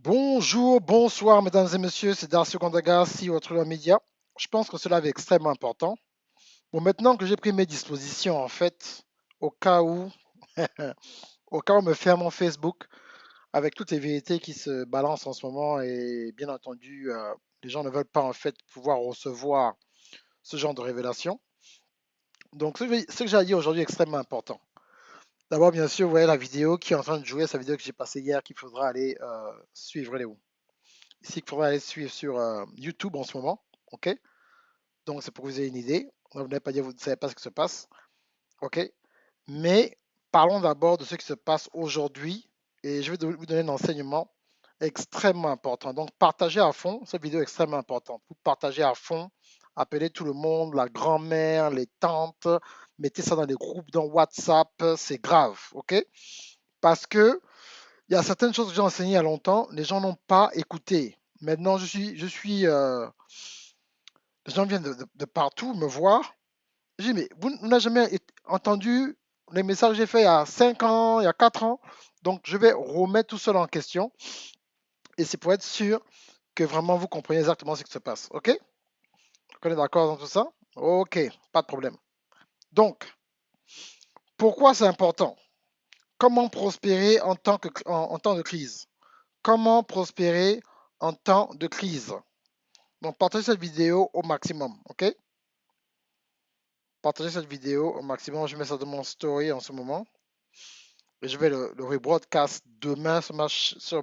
Bonjour, bonsoir, mesdames et messieurs, c'est Darcy Gondaga, CEO Trillium Media. Je pense que cela est extrêmement important. Bon, maintenant que j'ai pris mes dispositions, en fait, au cas où, au cas où on me ferme mon Facebook, avec toutes les vérités qui se balancent en ce moment, et bien entendu, les gens ne veulent pas, en fait, pouvoir recevoir ce genre de révélations. Donc, ce que j'ai à dire aujourd'hui est extrêmement important. D'abord, bien sûr, vous voyez la vidéo qui est en train de jouer, sa vidéo que j'ai passée hier, qu'il faudra aller suivre. Elle est où? Ici, qu'il faudra aller suivre sur YouTube en ce moment. OK? Donc, c'est pour que vous ayez une idée. Vous n'avez pas dit, vous ne savez pas ce qui se passe. OK? Mais parlons d'abord de ce qui se passe aujourd'hui. Et je vais vous donner un enseignement extrêmement important. Donc, partagez à fond. Cette vidéo est extrêmement importante. Vous partagez à fond. Appelez tout le monde, la grand-mère, les tantes. Mettez ça dans les groupes, dans WhatsApp. C'est grave. OK? Parce que il y a certaines choses que j'ai enseignées il y a longtemps. Les gens n'ont pas écouté. Maintenant, les gens viennent de partout me voir. Je dis, mais vous n'avez jamais entendu les messages que j'ai fait il y a 5 ans, il y a 4 ans. Donc, je vais remettre tout cela en question. Et c'est pour être sûr que vraiment vous compreniez exactement ce qui se passe. OK? Vous êtes d'accord dans tout ça? OK, pas de problème. Donc, pourquoi c'est important? Comment prospérer en temps de crise? Comment prospérer en temps de crise? Donc, partagez cette vidéo au maximum. OK? Partagez cette vidéo au maximum. Je mets ça dans mon story en ce moment. Et je vais le rebroadcast demain sur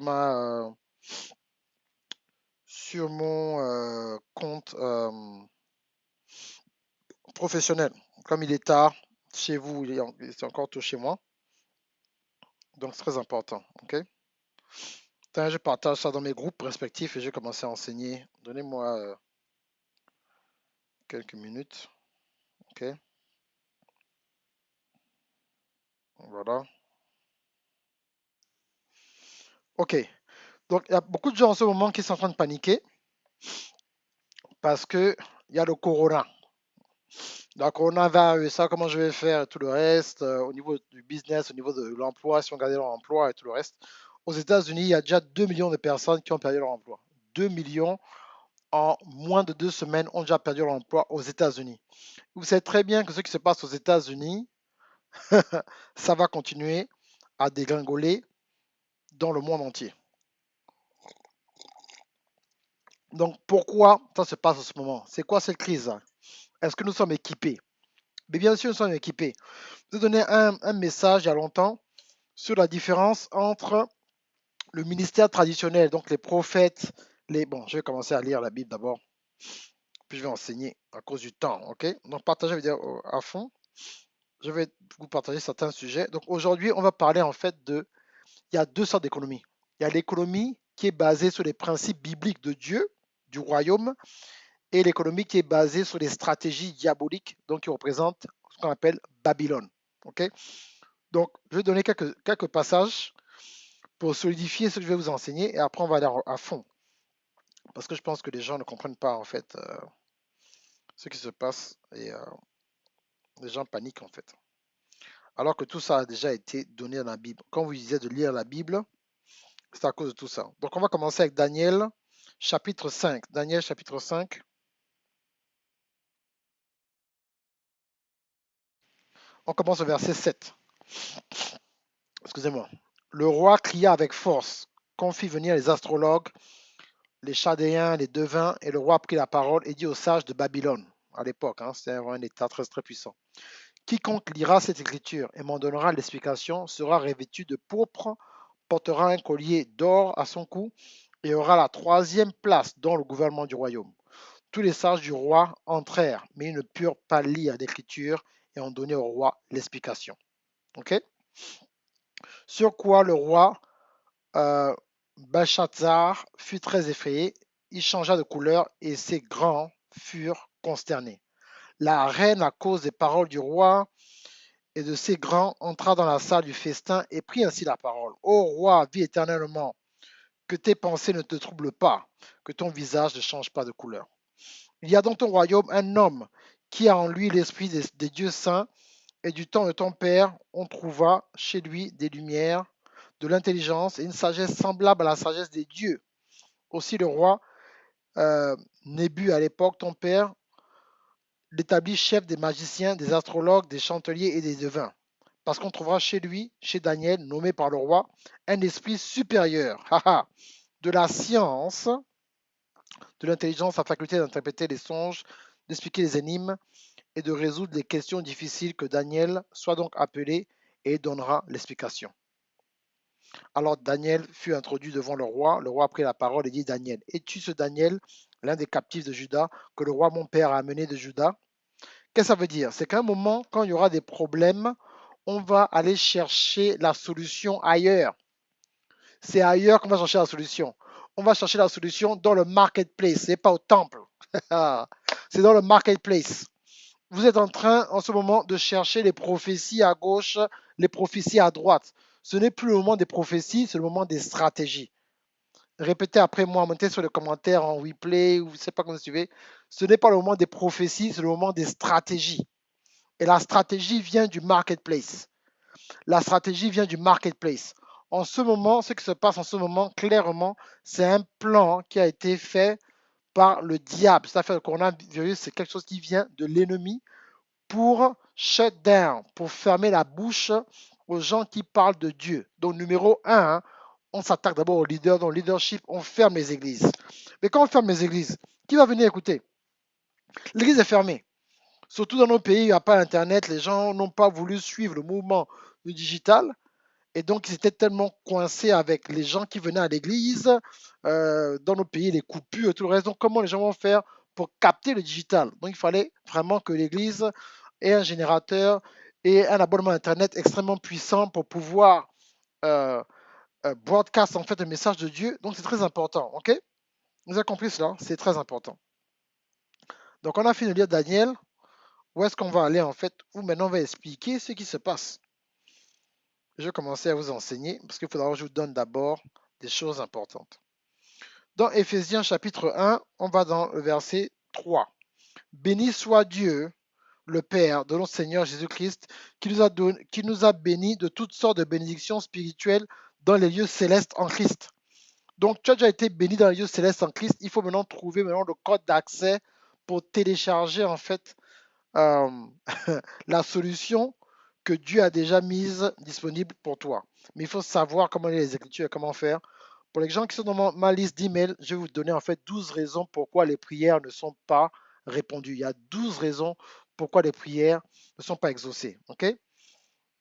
mon compte professionnel. Comme il est tard, chez vous, il est encore tôt chez moi. Donc c'est très important. OK? Je partage ça dans mes groupes respectifs et je vais commencer à enseigner. Donnez-moi quelques minutes. OK? Voilà. OK. Donc il y a beaucoup de gens en ce moment qui sont en train de paniquer parce que il y a le corona. Le coronavirus, ça, comment je vais faire et tout le reste, au niveau du business, au niveau de l'emploi, si on gardait leur emploi et tout le reste. Aux États-Unis, il y a déjà 2 millions de personnes qui ont perdu leur emploi. 2 millions en moins de 2 semaines ont déjà perdu leur emploi aux États-Unis. Vous savez très bien que ce qui se passe aux États-Unis, ça va continuer à dégringoler dans le monde entier. Donc pourquoi ça se passe en ce moment? C'est quoi cette crise? Est-ce que nous sommes équipés? Mais bien sûr, nous sommes équipés. Je vous ai donné un message il y a longtemps sur la différence entre le ministère traditionnel, donc les prophètes, Bon, je vais commencer à lire la Bible d'abord, puis je vais enseigner à cause du temps, ok? Donc partagez la vidéo à fond. Je vais vous partager certains sujets. Donc aujourd'hui, on va parler en fait il y a deux sortes d'économies. Il y a l'économie qui est basée sur les principes bibliques de Dieu, du royaume, et l'économie qui est basée sur les stratégies diaboliques, donc qui représentent ce qu'on appelle Babylone, ok? Donc je vais donner quelques passages pour solidifier ce que je vais vous enseigner et après on va aller à fond. Parce que je pense que les gens ne comprennent pas en fait ce qui se passe et les gens paniquent en fait. Alors que tout ça a déjà été donné dans la Bible. Quand vous disiez de lire la Bible, c'est à cause de tout ça. Donc on va commencer avec Daniel chapitre 5. Daniel chapitre 5. On commence au verset 7. Excusez-moi. Le roi cria avec force, qu'on fit venir les astrologues, les chaldéens, les devins, et le roi prit la parole et dit aux sages de Babylone, à l'époque, c'était un état très, très puissant. Quiconque lira cette écriture et m'en donnera l'explication sera revêtu de pourpre, portera un collier d'or à son cou et aura la troisième place dans le gouvernement du royaume. Tous les sages du roi entrèrent, mais ils ne purent pas lire l'écriture et ont donné au roi l'explication. Ok? Sur quoi le roi euh, Belshazzar fut très effrayé, il changea de couleur et ses grands furent consternés. La reine, à cause des paroles du roi, et de ses grands entra dans la salle du festin et prit ainsi la parole. Ô roi, vis éternellement, que tes pensées ne te troublent pas, que ton visage ne change pas de couleur. Il y a dans ton royaume un homme qui a en lui l'esprit des dieux saints, et du temps de ton père, on trouva chez lui des lumières, de l'intelligence et une sagesse semblable à la sagesse des dieux. Aussi le roi Nébu à l'époque, ton père, l'établit chef des magiciens, des astrologues, des chanteliers et des devins. Parce qu'on trouvera chez lui, chez Daniel, nommé par le roi, un esprit supérieur, de la science, de l'intelligence, la faculté d'interpréter les songes, d'expliquer les énigmes et de résoudre les questions difficiles que Daniel soit donc appelé et donnera l'explication. Alors Daniel fut introduit devant le roi. Le roi prit la parole et dit, Daniel, es-tu ce Daniel, l'un des captifs de Juda, que le roi mon père a amené de Juda? Qu'est-ce que ça veut dire? C'est qu'à un moment, quand il y aura des problèmes, on va aller chercher la solution ailleurs. C'est ailleurs qu'on va chercher la solution. On va chercher la solution dans le marketplace, c'est pas au temple. C'est dans le marketplace. Vous êtes en train en ce moment de chercher les prophéties à gauche, les prophéties à droite. Ce n'est plus le moment des prophéties, c'est le moment des stratégies. Répétez après moi, montez sur les commentaires en replay ou je ne sais pas comment vous suivez. Ce n'est pas le moment des prophéties, c'est le moment des stratégies. Et la stratégie vient du marketplace. La stratégie vient du marketplace. En ce moment, ce qui se passe en ce moment, clairement, c'est un plan qui a été fait par le diable. C'est-à-dire que le coronavirus, c'est quelque chose qui vient de l'ennemi pour shut down, pour fermer la bouche aux gens qui parlent de Dieu. Donc, numéro un, on s'attaque d'abord aux leaders. Dans le leadership, on ferme les églises. Mais quand on ferme les églises, qui va venir écouter? L'église est fermée. Surtout dans nos pays, il n'y a pas Internet, les gens n'ont pas voulu suivre le mouvement du digital. Et donc, ils étaient tellement coincés avec les gens qui venaient à l'église, dans nos pays, les coupures et tout le reste. Donc, comment les gens vont faire pour capter le digital? Donc, il fallait vraiment que l'église ait un générateur et un abonnement Internet extrêmement puissant pour pouvoir euh, broadcast en fait le message de Dieu. Donc, c'est très important. OK? Vous avez compris cela? C'est très important. Donc, on a fini de lire Daniel. Où est-ce qu'on va aller en fait? Où maintenant on va expliquer ce qui se passe. Je vais commencer à vous enseigner parce qu'il faudra que je vous donne d'abord des choses importantes. Dans Éphésiens chapitre 1, on va dans le verset 3. Béni soit Dieu, le Père de notre Seigneur Jésus-Christ, qui nous a bénis de toutes sortes de bénédictions spirituelles dans les lieux célestes en Christ. Donc, tu as déjà été béni dans les lieux célestes en Christ. Il faut maintenant trouver maintenant le code d'accès pour télécharger en fait euh, la solution que Dieu a déjà mise disponible pour toi. Mais il faut savoir comment lire les Écritures et comment faire. Pour les gens qui sont dans ma liste d'emails, je vais vous donner en fait 12 raisons pourquoi les prières ne sont pas répondues. Il y a 12 raisons pourquoi les prières ne sont pas exaucées. OK?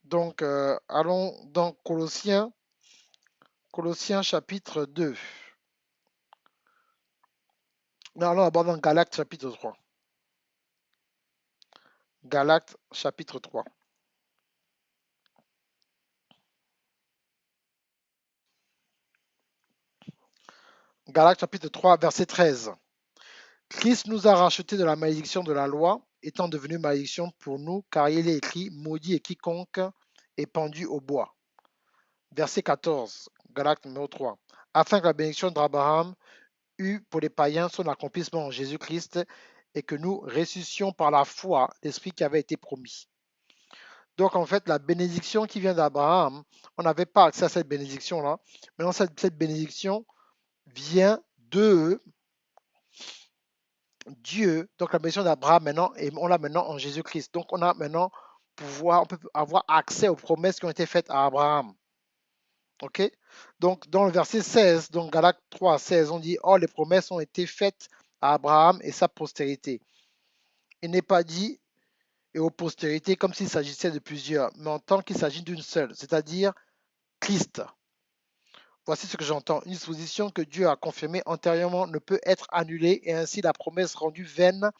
Donc, allons dans Colossiens chapitre 2. Non, allons d'abord dans Galates chapitre 3. Galates chapitre 3. Galates chapitre 3, verset 13. Christ nous a rachetés de la malédiction de la loi, étant devenu malédiction pour nous, car il est écrit, maudit est quiconque est pendu au bois. Verset 14, Galates numéro 3. Afin que la bénédiction d'Abraham eût pour les païens son accomplissement en Jésus-Christ et que nous ressuscions par la foi l'esprit qui avait été promis. Donc en fait, la bénédiction qui vient d'Abraham, on n'avait pas accès à cette bénédiction-là. Maintenant, cette bénédiction vient de Dieu, donc la bénédiction d'Abraham maintenant, et on l'a maintenant en Jésus-Christ. Donc on a maintenant on peut avoir accès aux promesses qui ont été faites à Abraham. Ok? Donc dans le verset 16, donc Galates 3, 16, on dit, oh, les promesses ont été faites à Abraham et sa postérité. Il n'est pas dit et aux postérités comme s'il s'agissait de plusieurs, mais en tant qu'il s'agit d'une seule, c'est-à-dire Christ. Voici ce que j'entends. Une disposition que Dieu a confirmée antérieurement ne peut être annulée et ainsi la promesse rendue vaine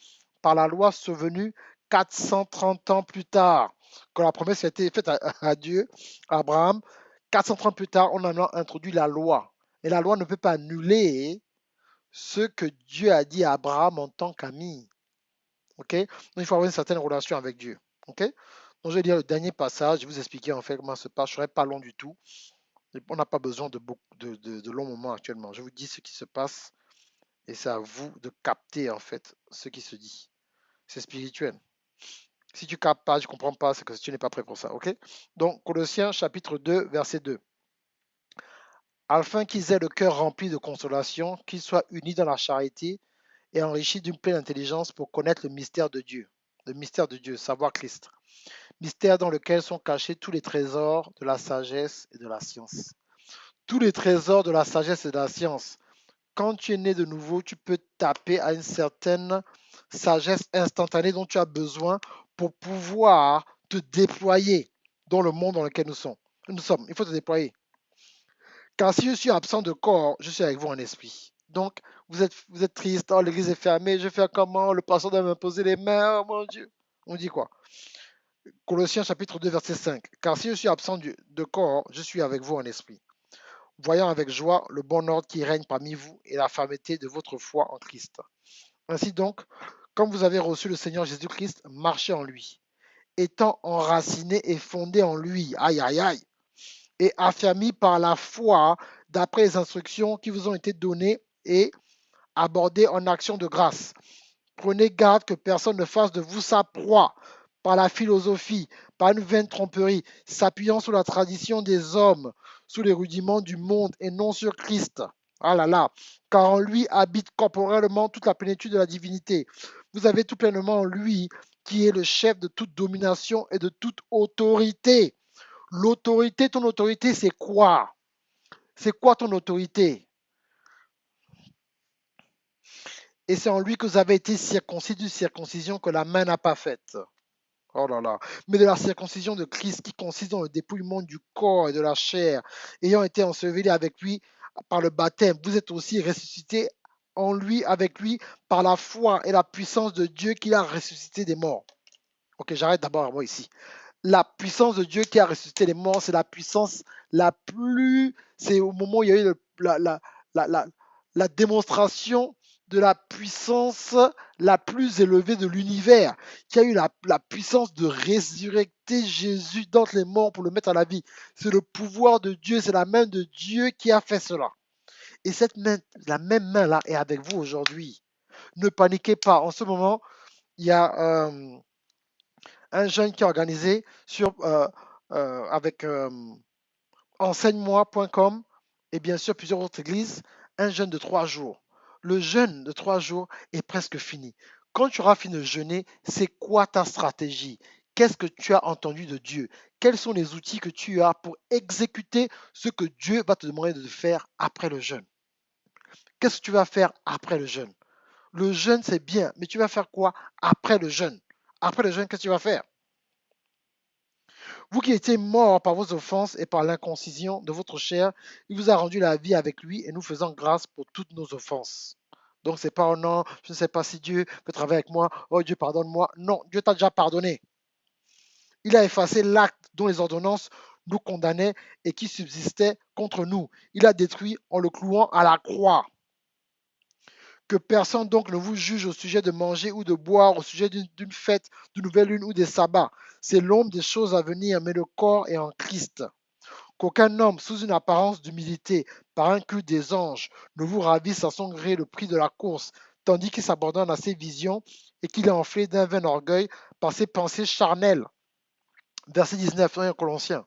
par la loi survenue 430 ans plus tard. Quand la promesse a été faite à Dieu, à Abraham, 430 ans plus tard, on a introduit la loi. Et la loi ne peut pas annuler ce que Dieu a dit à Abraham en tant qu'ami. Ok? Donc il faut avoir une certaine relation avec Dieu. Ok? Donc je vais lire le dernier passage, je vais vous expliquer en fait comment ça se passe. Je ne serai pas long du tout. On n'a pas besoin de, beaucoup, de longs moments actuellement. Je vous dis ce qui se passe et c'est à vous de capter en fait ce qui se dit. C'est spirituel. Si tu ne captes pas, je ne comprends pas, c'est que tu n'es pas prêt pour ça. Ok? Donc, Colossiens chapitre 2, verset 2. afin qu'ils aient le cœur rempli de consolation, qu'ils soient unis dans la charité et enrichis d'une pleine intelligence pour connaître le mystère de Dieu, savoir Christ, mystère dans lequel sont cachés tous les trésors de la sagesse et de la science. Tous les trésors de la sagesse et de la science. Quand tu es né de nouveau, tu peux taper à une certaine sagesse instantanée dont tu as besoin pour pouvoir te déployer dans le monde dans lequel nous sommes. Il faut te déployer. Car si je suis absent de corps, je suis avec vous en esprit. Donc, vous êtes triste, oh, l'église est fermée, je fais comment, le pasteur doit m'imposer les mains, oh mon Dieu. On dit quoi? Colossiens chapitre 2, verset 5. Car si je suis absent de corps, je suis avec vous en esprit, voyant avec joie le bon ordre qui règne parmi vous et la fermeté de votre foi en Christ. Ainsi donc, comme vous avez reçu le Seigneur Jésus-Christ, marchez en lui, étant enraciné et fondé en lui, aïe aïe aïe, et affermi par la foi d'après les instructions qui vous ont été données et abordées en action de grâce. Prenez garde que personne ne fasse de vous sa proie par la philosophie, par une vaine tromperie, s'appuyant sur la tradition des hommes, sous les rudiments du monde et non sur Christ. Ah là là, car en lui habite corporellement toute la plénitude de la divinité. Vous avez tout pleinement en lui, qui est le chef de toute domination et de toute autorité. L'autorité, ton autorité, c'est quoi? C'est quoi ton autorité? Et c'est en lui que vous avez été circoncis d'une circoncision que la main n'a pas faite. Oh là là. Mais de la circoncision de Christ qui consiste dans le dépouillement du corps et de la chair, ayant été ensevelis avec lui par le baptême, vous êtes aussi ressuscités en lui, avec lui, par la foi et la puissance de Dieu qui a ressuscité des morts. Ok, j'arrête d'abord à moi ici. La puissance de Dieu qui a ressuscité les morts, c'est la puissance la plus... C'est au moment où il y a eu la, la, la démonstration de la puissance la plus élevée de l'univers, qui a eu la puissance de résurrecter Jésus d'entre les morts pour le mettre à la vie. C'est le pouvoir de Dieu, c'est la main de Dieu qui a fait cela. Et cette main, la même main-là est avec vous aujourd'hui. Ne paniquez pas. En ce moment, il y a un jeune qui est organisé avec enseigne-moi.com et bien sûr plusieurs autres églises, un jeûne de 3 jours. Le jeûne de 3 jours est presque fini. Quand tu auras fini de jeûner, c'est quoi ta stratégie? Qu'est-ce que tu as entendu de Dieu? Quels sont les outils que tu as pour exécuter ce que Dieu va te demander de faire après le jeûne? Qu'est-ce que tu vas faire après le jeûne? Le jeûne, c'est bien, mais tu vas faire quoi après le jeûne? Après le jeûne, qu'est-ce que tu vas faire? Vous qui étiez morts par vos offenses et par l'inconcision de votre chair, il vous a rendu la vie avec lui et nous faisons grâce pour toutes nos offenses. Donc c'est pas oh non, je ne sais pas si Dieu peut travailler avec moi, oh Dieu pardonne-moi. Non, Dieu t'a déjà pardonné. Il a effacé l'acte dont les ordonnances nous condamnaient et qui subsistait contre nous. Il a détruit en le clouant à la croix. Que personne donc ne vous juge au sujet de manger ou de boire, au sujet d'une fête, d'une nouvelle lune ou des sabbats. C'est l'ombre des choses à venir, mais le corps est en Christ. Qu'aucun homme, sous une apparence d'humilité, par un culte des anges, ne vous ravisse à son gré le prix de la course, tandis qu'il s'abandonne à ses visions et qu'il est enflé d'un vain orgueil par ses pensées charnelles. Verset 19, 1 Colossiens.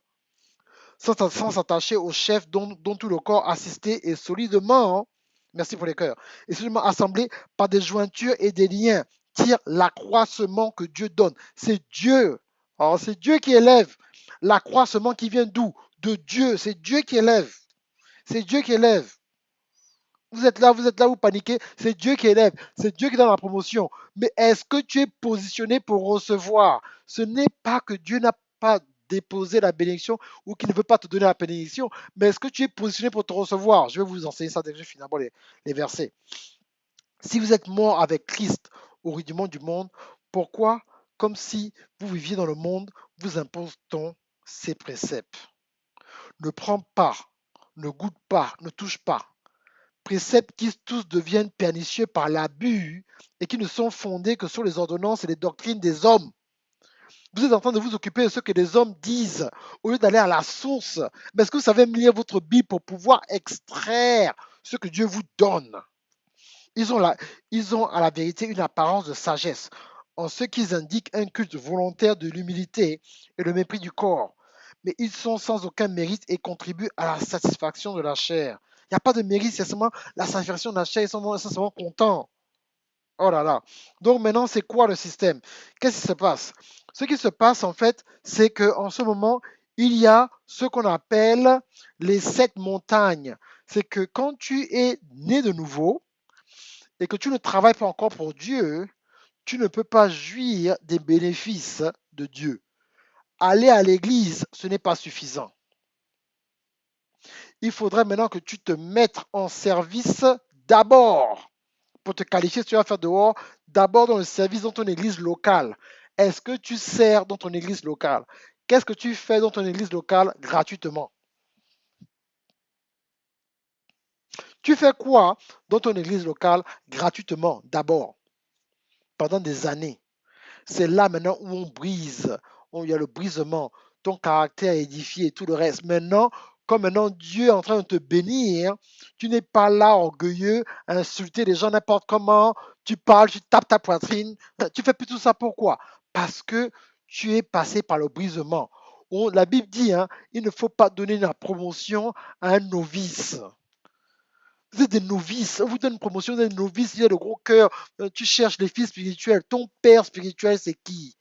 Sans s'attacher au chef dont tout le corps assisté et solidement, merci pour les cœurs, et solidement assemblé par des jointures et des liens, tire l'accroissement que Dieu donne. C'est Dieu. Alors, c'est Dieu qui élève. L'accroissement qui vient d'où? De Dieu. C'est Dieu qui élève. C'est Dieu qui élève. Vous êtes là, vous paniquez. C'est Dieu qui élève. C'est Dieu qui donne la promotion. Mais est-ce que tu es positionné pour recevoir? Ce n'est pas que Dieu n'a pas déposé la bénédiction ou qu'il ne veut pas te donner la bénédiction, mais est-ce que tu es positionné pour te recevoir? Je vais vous enseigner ça dès que je finis d'abord les versets. Si vous êtes mort avec Christ au rudiment du monde, pourquoi, comme si vous viviez dans le monde, vous impose-t-on ces préceptes? Ne prends pas, ne goûte pas, ne touche pas. Préceptes qui tous deviennent pernicieux par l'abus et qui ne sont fondés que sur les ordonnances et les doctrines des hommes. Vous êtes en train de vous occuper de ce que les hommes disent au lieu d'aller à la source. Mais est-ce que vous savez lire votre Bible pour pouvoir extraire ce que Dieu vous donne? Ils ont à la vérité une apparence de sagesse en ce qu'ils indiquent un culte volontaire de l'humilité et le mépris du corps. mais ils sont sans aucun mérite et contribuent à la satisfaction de la chair. Il n'y a pas de mérite, c'est seulement la satisfaction de la chair, ils sont seulement contents. Oh là là. Donc maintenant, c'est quoi le système? Qu'est-ce qui se passe? Ce qui se passe en fait, c'est qu'en ce moment, il y a ce qu'on appelle les 7 montagnes. C'est que quand tu es né de nouveau et que tu ne travailles pas encore pour Dieu, tu ne peux pas jouir des bénéfices de Dieu. Aller à l'église, ce n'est pas suffisant. Il faudrait maintenant que tu te mettes en service d'abord pour te qualifier, si tu vas faire dehors, d'abord dans le service dans ton église locale. Est-ce que tu sers dans ton église locale? Qu'est-ce que tu fais dans ton église locale gratuitement? Tu fais quoi dans ton église locale gratuitement d'abord, pendant des années? C'est là maintenant où on brise, où il y a le brisement, ton caractère est édifié et tout le reste. Maintenant, comme maintenant Dieu est en train de te bénir, tu n'es pas là orgueilleux, à insulter les gens n'importe comment, tu parles, tu tapes ta poitrine, tu fais plus tout ça pourquoi? Parce que tu es passé par le brisement. La Bible dit, hein, il ne faut pas donner la promotion à un novice. Vous êtes des novices, on vous donne une promotion, vous êtes des novices, il y a le gros cœur, tu cherches les fils spirituels, ton père spirituel c'est qui?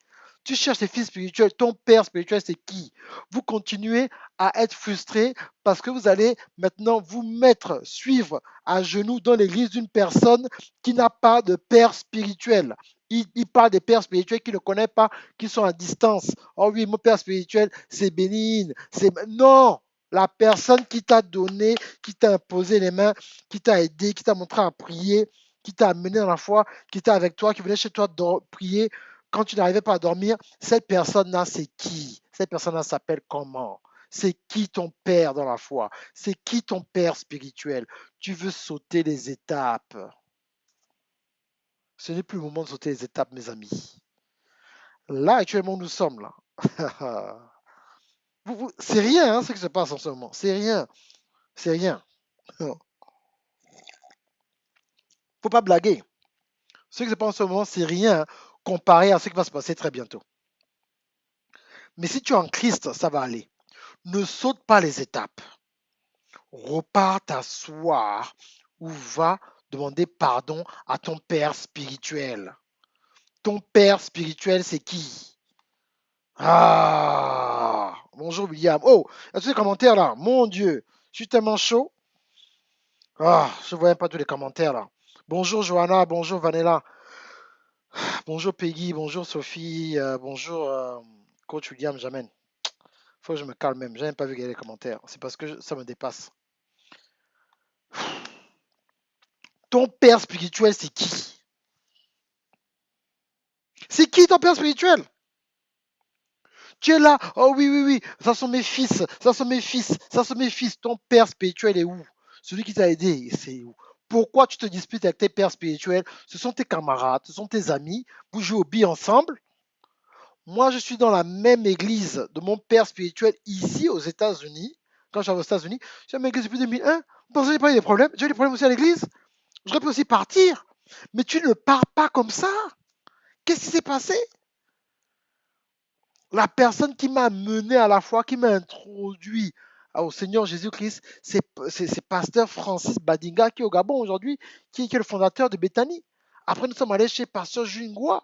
Tu cherches les fils spirituels, ton père spirituel c'est qui? Vous continuez à être frustré parce que vous allez maintenant vous mettre, suivre à genoux dans l'église d'une personne qui n'a pas de père spirituel. Il parle des pères spirituels qu'il ne connaît pas, qui sont à distance. Oh oui, mon père spirituel, c'est Bénigne. Non, la personne qui t'a donné, qui t'a imposé les mains, qui t'a aidé, qui t'a montré à prier, qui t'a amené dans la foi, qui était avec toi, qui venait chez toi prier quand tu n'arrivais pas à dormir, cette personne-là, c'est qui? Cette personne-là s'appelle comment? C'est qui ton père dans la foi? C'est qui ton père spirituel? Tu veux sauter les étapes. Ce n'est plus le moment de sauter les étapes, mes amis. Là, actuellement, nous sommes là. C'est rien hein, ce qui se passe en ce moment. C'est rien. C'est rien. Faut pas blaguer. Ce qui se passe en ce moment, c'est rien comparé à ce qui va se passer très bientôt. Mais si tu es en Christ, ça va aller. Ne saute pas les étapes. Repars t'asseoir ou va demander pardon à ton père spirituel. Ton père spirituel, c'est qui? Ah, bonjour William. Oh, as-tu des commentaires là? Mon Dieu, je suis tellement chaud. Ah, je ne vois même pas tous les commentaires là. Bonjour Johanna, bonjour Vanessa, bonjour Peggy, bonjour Sophie, bonjour Coach William, j'amène. Faut que je me calme même. J'ai même pas vu qu'il y ait les commentaires. C'est parce que ça me dépasse. Ton père spirituel, c'est qui? C'est qui ton père spirituel? Tu es là, oh oui, oui, oui, ça sont mes fils, ça sont mes fils, ça sont mes fils. Ton père spirituel est où? Celui qui t'a aidé, c'est où? Pourquoi tu te disputes avec tes pères spirituels? Ce sont tes camarades, ce sont tes amis, vous jouez au billes ensemble. Moi, je suis dans la même église de mon père spirituel ici aux États-Unis. Quand j'étais aux États-Unis, je suis dans la même église depuis 2001. Vous pensez que j'ai pas eu des problèmes? J'ai eu des problèmes aussi à l'église. J'aurais pu aussi partir. Mais tu ne pars pas comme ça. Qu'est-ce qui s'est passé? La personne qui m'a mené à la foi, qui m'a introduit au Seigneur Jésus-Christ, c'est Pasteur Francis Badinga qui est au Gabon aujourd'hui, qui est le fondateur de Bethany. Après, nous sommes allés chez Pasteur Jungwa.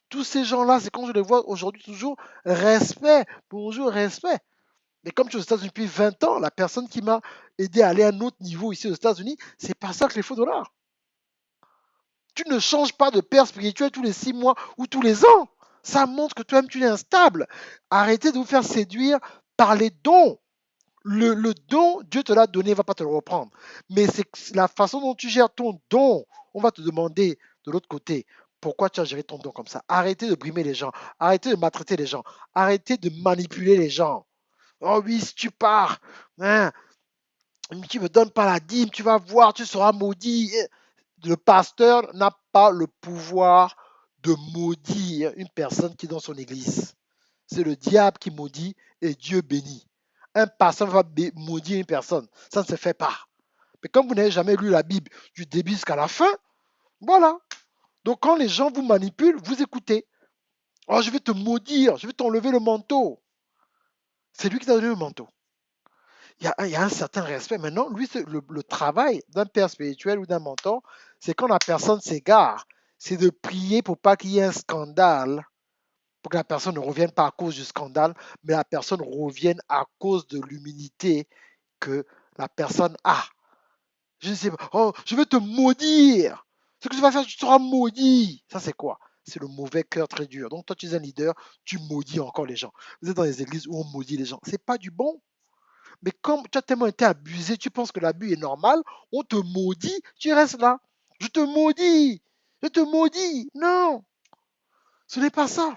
Tous ces gens-là, c'est quand je les vois aujourd'hui toujours, respect, bonjour, respect. Mais comme je suis aux États-Unis depuis 20 ans, la personne qui m'a aidé à aller à un autre niveau ici aux États-Unis, c'est Pasteur Cléfaux-Dollar. Tu ne changes pas de père spirituel tous les 6 mois ou tous les ans. Ça montre que toi-même tu es instable. Arrêtez de vous faire séduire par les dons. Le don, Dieu te l'a donné, il ne va pas te le reprendre. Mais c'est la façon dont tu gères ton don. On va te demander de l'autre côté, pourquoi tu as géré ton don comme ça? Arrêtez de brimer les gens. Arrêtez de maltraiter les gens. Arrêtez de manipuler les gens. Oh oui, si tu pars, hein, tu ne me donnes pas la dîme, tu vas voir, tu seras maudit. Le pasteur n'a pas le pouvoir de maudire une personne qui est dans son église. C'est le diable qui maudit et Dieu bénit. Un pasteur va maudire une personne. Ça ne se fait pas. Mais comme vous n'avez jamais lu la Bible du début jusqu'à la fin, voilà. Donc quand les gens vous manipulent, vous écoutez. Oh, je vais te maudire, je vais t'enlever le manteau. C'est lui qui t'a donné le manteau. Il y a un certain respect. Maintenant, lui, le travail d'un père spirituel ou d'un mentor, c'est quand la personne s'égare, c'est de prier pour pas qu'il y ait un scandale, pour que la personne ne revienne pas à cause du scandale, mais la personne revienne à cause de l'humilité que la personne a. Je ne sais pas, oh, je vais te maudire. Ce que tu vas faire, tu seras maudit. Ça, c'est quoi? C'est le mauvais cœur très dur. Donc, toi, tu es un leader, tu maudis encore les gens. Vous êtes dans les églises où on maudit les gens. C'est pas du bon. Mais comme tu as tellement été abusé, tu penses que l'abus est normal, on te maudit, tu restes là. Je te maudis. Je te maudis. Non, ce n'est pas ça.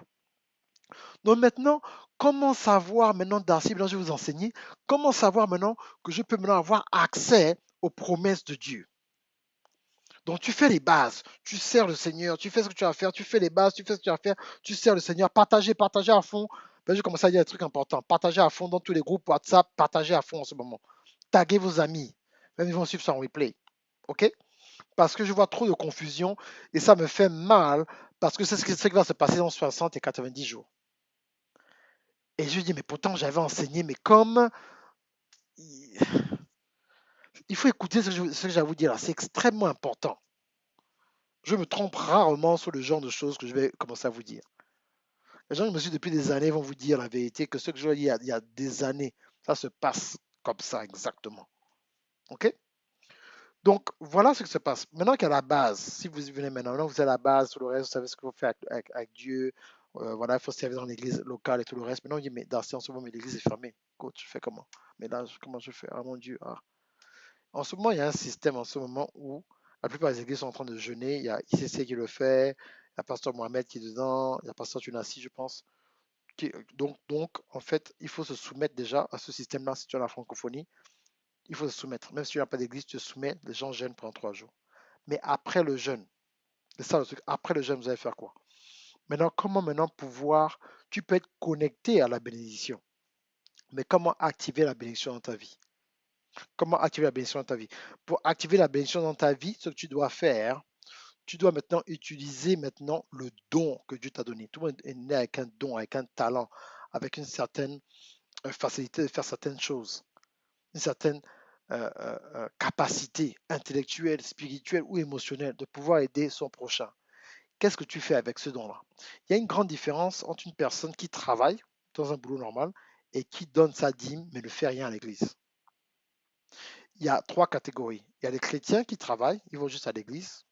Donc maintenant, comment savoir maintenant, Darcy, maintenant je vais vous enseigner, comment savoir maintenant que je peux maintenant avoir accès aux promesses de Dieu. Donc tu fais les bases, tu sers le Seigneur, tu fais ce que tu as à faire, tu fais les bases, tu fais ce que tu as à faire, tu sers le Seigneur, partagez, partagez à fond. Ben, je commence à dire des trucs importants. Partagez à fond dans tous les groupes WhatsApp, partagez à fond en ce moment. Taguez vos amis, même ils vont suivre ça en replay. OK? Parce que je vois trop de confusion et ça me fait mal parce que c'est ce qui va se passer dans 60 et 90 jours. Et je dis, mais pourtant j'avais enseigné, mais comme il faut écouter ce que j'ai à vous dire là, c'est extrêmement important. Je me trompe rarement sur le genre de choses que je vais commencer à vous dire. Les gens qui me suivent depuis des années vont vous dire la vérité, que ce que je dis il y a des années, ça se passe comme ça exactement. OK? Donc, voilà ce qui se passe. Maintenant qu'il y a la base, si vous venez maintenant, vous avez la base, tout le reste, vous savez ce qu'il faut faire avec Dieu. Voilà, il faut servir dans l'église locale et tout le reste. Maintenant, on dit, mais dans ce moment, l'église est fermée. Coach, je fais comment? Mais là, comment je fais? Ah mon Dieu. Ah. En ce moment, il y a un système en ce moment où la plupart des églises sont en train de jeûner. Il y a ICC qui le fait, il y a Pasteur Mohamed qui est dedans, il y a Pasteur Tunassi, je pense. Donc, en fait, il faut se soumettre déjà à ce système-là si tu as la francophonie. Il faut se soumettre. Même si tu n'as pas d'église, tu te soumets, les gens jeûnent pendant 3 jours. Mais après le jeûne, c'est ça le truc, après le jeûne, vous allez faire quoi? Maintenant, comment maintenant pouvoir, tu peux être connecté à la bénédiction, mais comment activer la bénédiction dans ta vie? Comment activer la bénédiction dans ta vie? Pour activer la bénédiction dans ta vie, ce que tu dois faire, tu dois maintenant utiliser maintenant le don que Dieu t'a donné. Tout le monde est né avec un don, avec un talent, avec une certaine facilité de faire certaines choses, une certaine capacité intellectuelle, spirituelle ou émotionnelle de pouvoir aider son prochain. Qu'est-ce que tu fais avec ce don-là? Il y a une grande différence entre une personne qui travaille dans un boulot normal et qui donne sa dîme mais ne fait rien à l'église. Il y a 3 catégories. Il y a les chrétiens qui travaillent, ils vont juste à l'église.